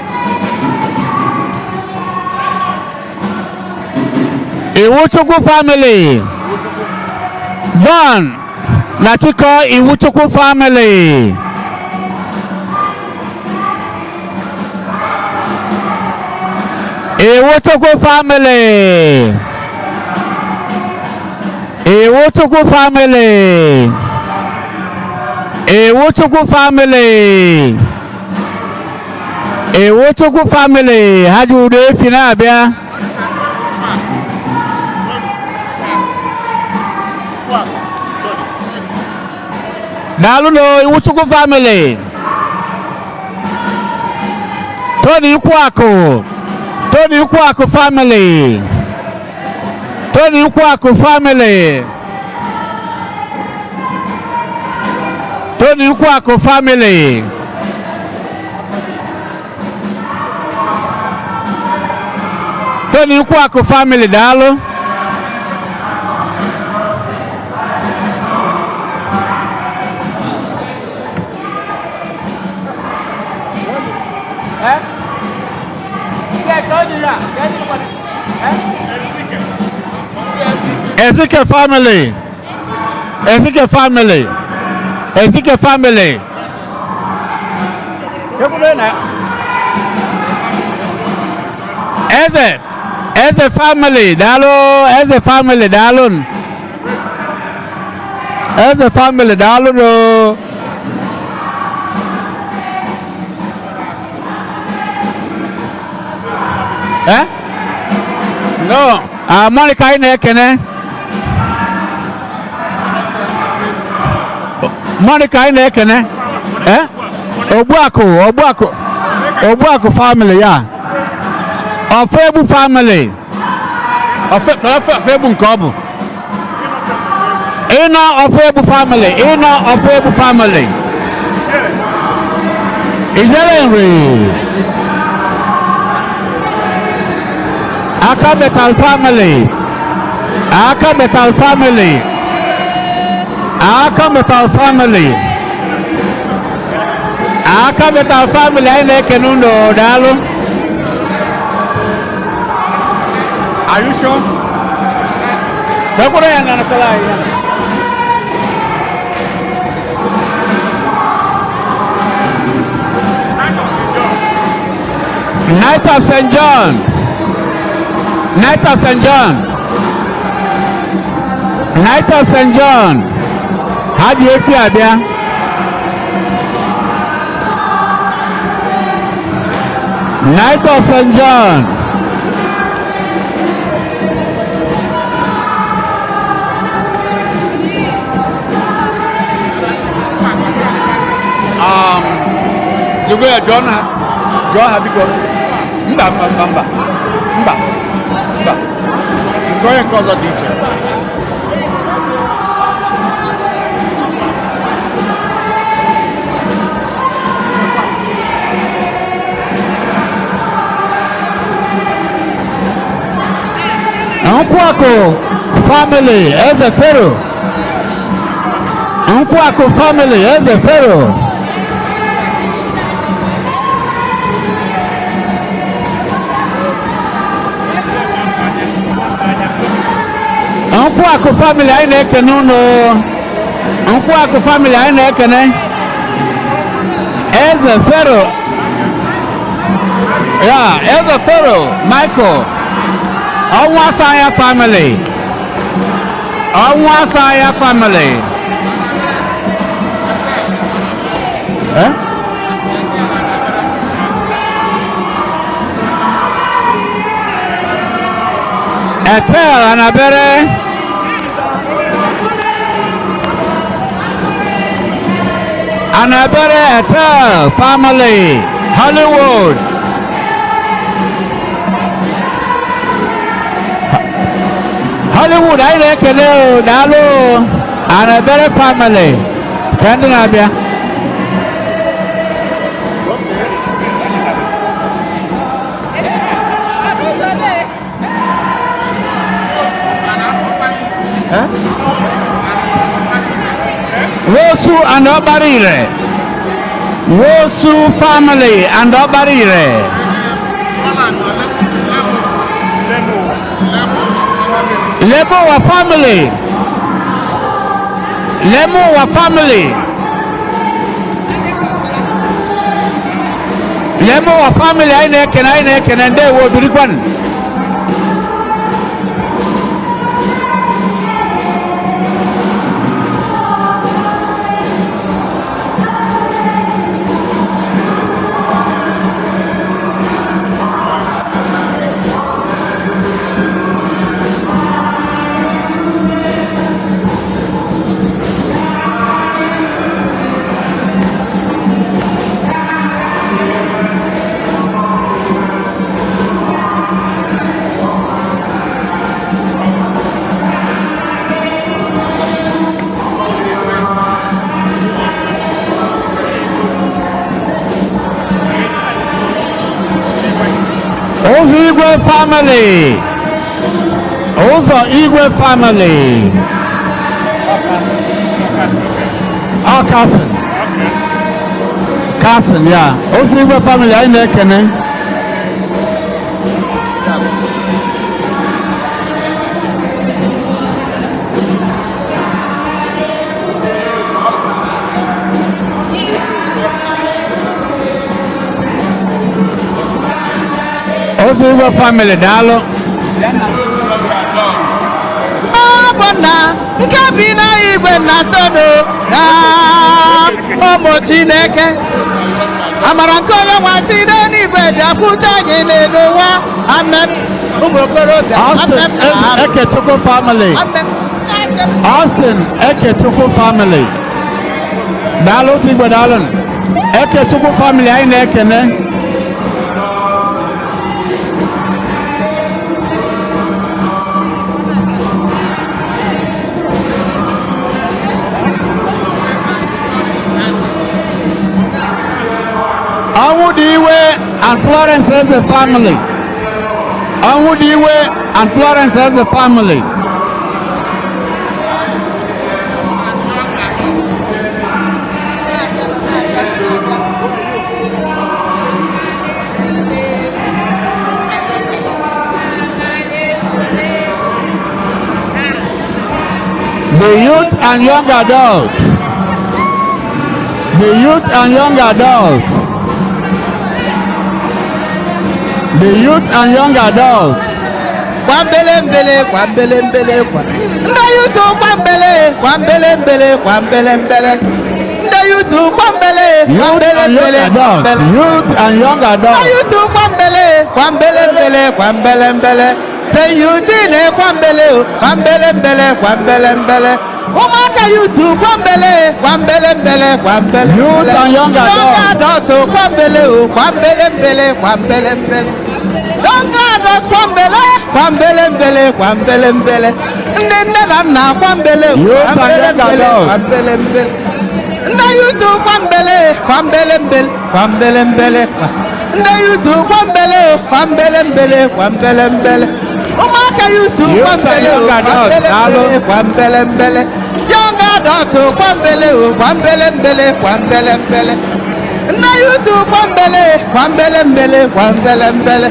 Iwuchukwu family. Don Nachiko Iwuchukwu family. Iwuchukwu family. Iwuchukwu family. Iwuchukwu family. Iwuchukwu family. Haji efi na-abịa. Daalụ no Iwuchukwu family. Tony Ikwaku family. Tony Ikwaku family. Tony Ikwaku family. Tony Ikwaku family daalụ. Ezike family. Eze family daalụ. Eze family daalụ. Eze family daalụ no. No. Monica anyị na-ekene. Monica anyị na-ekene. Ogbuaku family ya. Ofebu family. Ofebu nke ọ bụ. Ịnọ Ofebu family. Ijele nri. Akabetal family. Akabetal family. Anyị na-ekene unu daalụ. Are you sure? Kwekọrọ ya na natala ya. Night of St. John. Ha ji efi abịa. Night of St. John. Jugoya John ha biko. Mba. Onye nke ọzọ dị iche. Nkwaku family Eze Fero. Nkwaku family Eze Fero. Nkwaku family anyị na-ekene unu. Nkwaku family anyị na-ekene. Eze Pharaoh. Yeah, Eze Pharaoh, Michael. Onwasanya family. Onwasanya family. Eh? Etel Anabere. Anabere Etel family. Hollywood. Hollywood, I reckon, Dalo, Anabere family. Candinabia. Wosu and Obarire. Wosu family and Obarire. Lemo wa family. Lemo wa family. Lemo wa family. I can and they will be one. Igwe family. Also Igwe family. Oh, cousin. Cousin, yeah. Also Igwe family. I know Kene. Igwe family dalo.
Abona nke bi na igwe na sodo na ụmụ Chineke. Amara nke onye nwasị n'igwe bịakwute anyị n'ụwa. Amen. Ụmụ okorobịa.
Austin Ekechukwu family. Austin Ekechukwu family. Dalo Igwe dalo. Ekechukwu family anyị na-ekene. Onwudiwe and Florence as a family. Onwudiwe and Florence as a family. The youth and young adults. The youth and young adults. The youth and young adults.
Kwambele mbele, kwambele mbele, kwa. Nda youth kwambele, kwambele mbele, kwambele mbele. Nda youth kwambele, kwambele mbele, kwambele.
Youth and young adults.
Nda youth kwambele, kwambele mbele, kwambele mbele. Say Eugene kwambele, kwambele mbele, kwambele mbele. Umaka youth kwambele, kwambele mbele, kwambele.
Youth and young adults.
Young adults kwambele, kwambele mbele, kwambele mbele. Young adults kwambele, kwambele mbele, kwambele mbele. Nne na nna kwambele, kwambele mbele, kwambele mbele. Nne youth kwambele, kwambele mbele, kwambele mbele. Nne youth kwambele, kwambele mbele, kwambele mbele. Umaka youth kwambele, kwambele mbele, kwambele mbele. Young adults kwambele, kwambele mbele, kwambele mbele. Nne youth kwambele, kwambele mbele, kwambele mbele.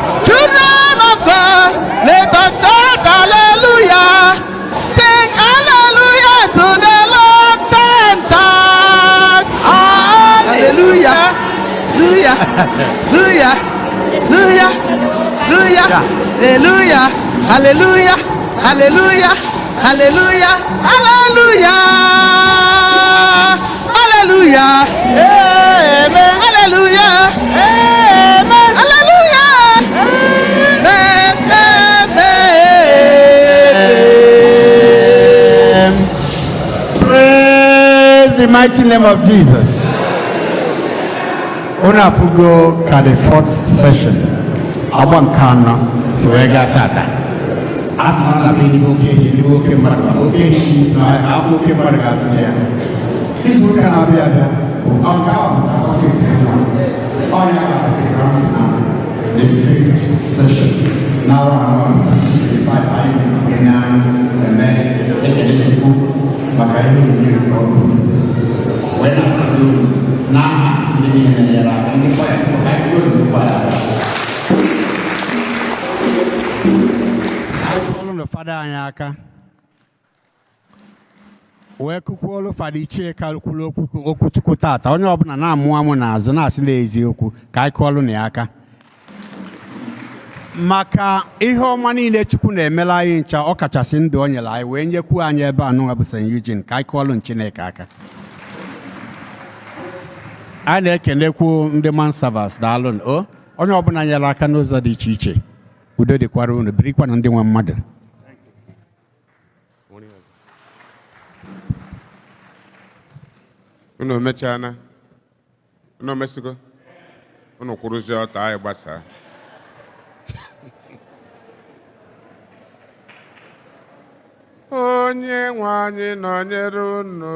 Let us shout hallelujah. Sing hallelujah to the Lord 10 times. Hallelujah. Hallelujah. Hallelujah. Hallelujah. Hallelujah. Hallelujah. Hallelujah. Hallelujah. Hallelujah. Hallelujah. Amen. Hallelujah. Amen. Hallelujah. Amen. Amen.
Praise the mighty name of Jesus. Unafugo ka the fourth session. Abankana suega tata. Asma la bini boke marga. Okay, she's not. Afu ke marga tuya. This will can be a the fifth session. Now I'm if I find it and then take it to book, but I don't know when I see now, living in the era, and if I couldn't do I call him the father Anyaka. Wee kukwolu fadichie kalkulu okwu Chukwu tata onye ọbụla na-amụ amụ n'azụ na-asị n'eziokwu ka anyị kụọlụ na ya aka maka ihe ọma niile Chukwu na-emela anyị ncha ọ kachasị ndụ o nyere anyị wee nyekwu anyị ebe anụnwa bụ St. Eugene ka anyị kụọlụ Chineke aka a na-ekenekwu ndị mansavas daalụ o onye ọbụla nyere aka n'ụzọ dị iche iche udo dịkwara unu birikwana ndị nwe mmadụ
unu mechana unu mesigo unu kwuruzie ọtọ anyị gbasaa onye nwe anyị nọnyere unu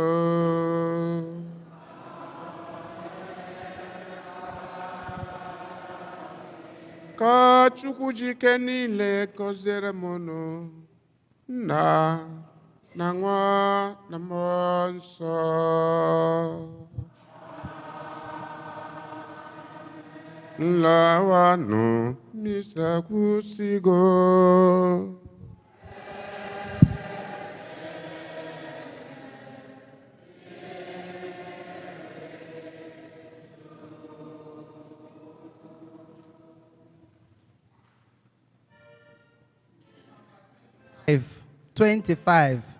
ka Chukwu jike niile gọziere m unu nna na nwa na mmụọ nsọ nlawanụ misa kwụsịgo
$25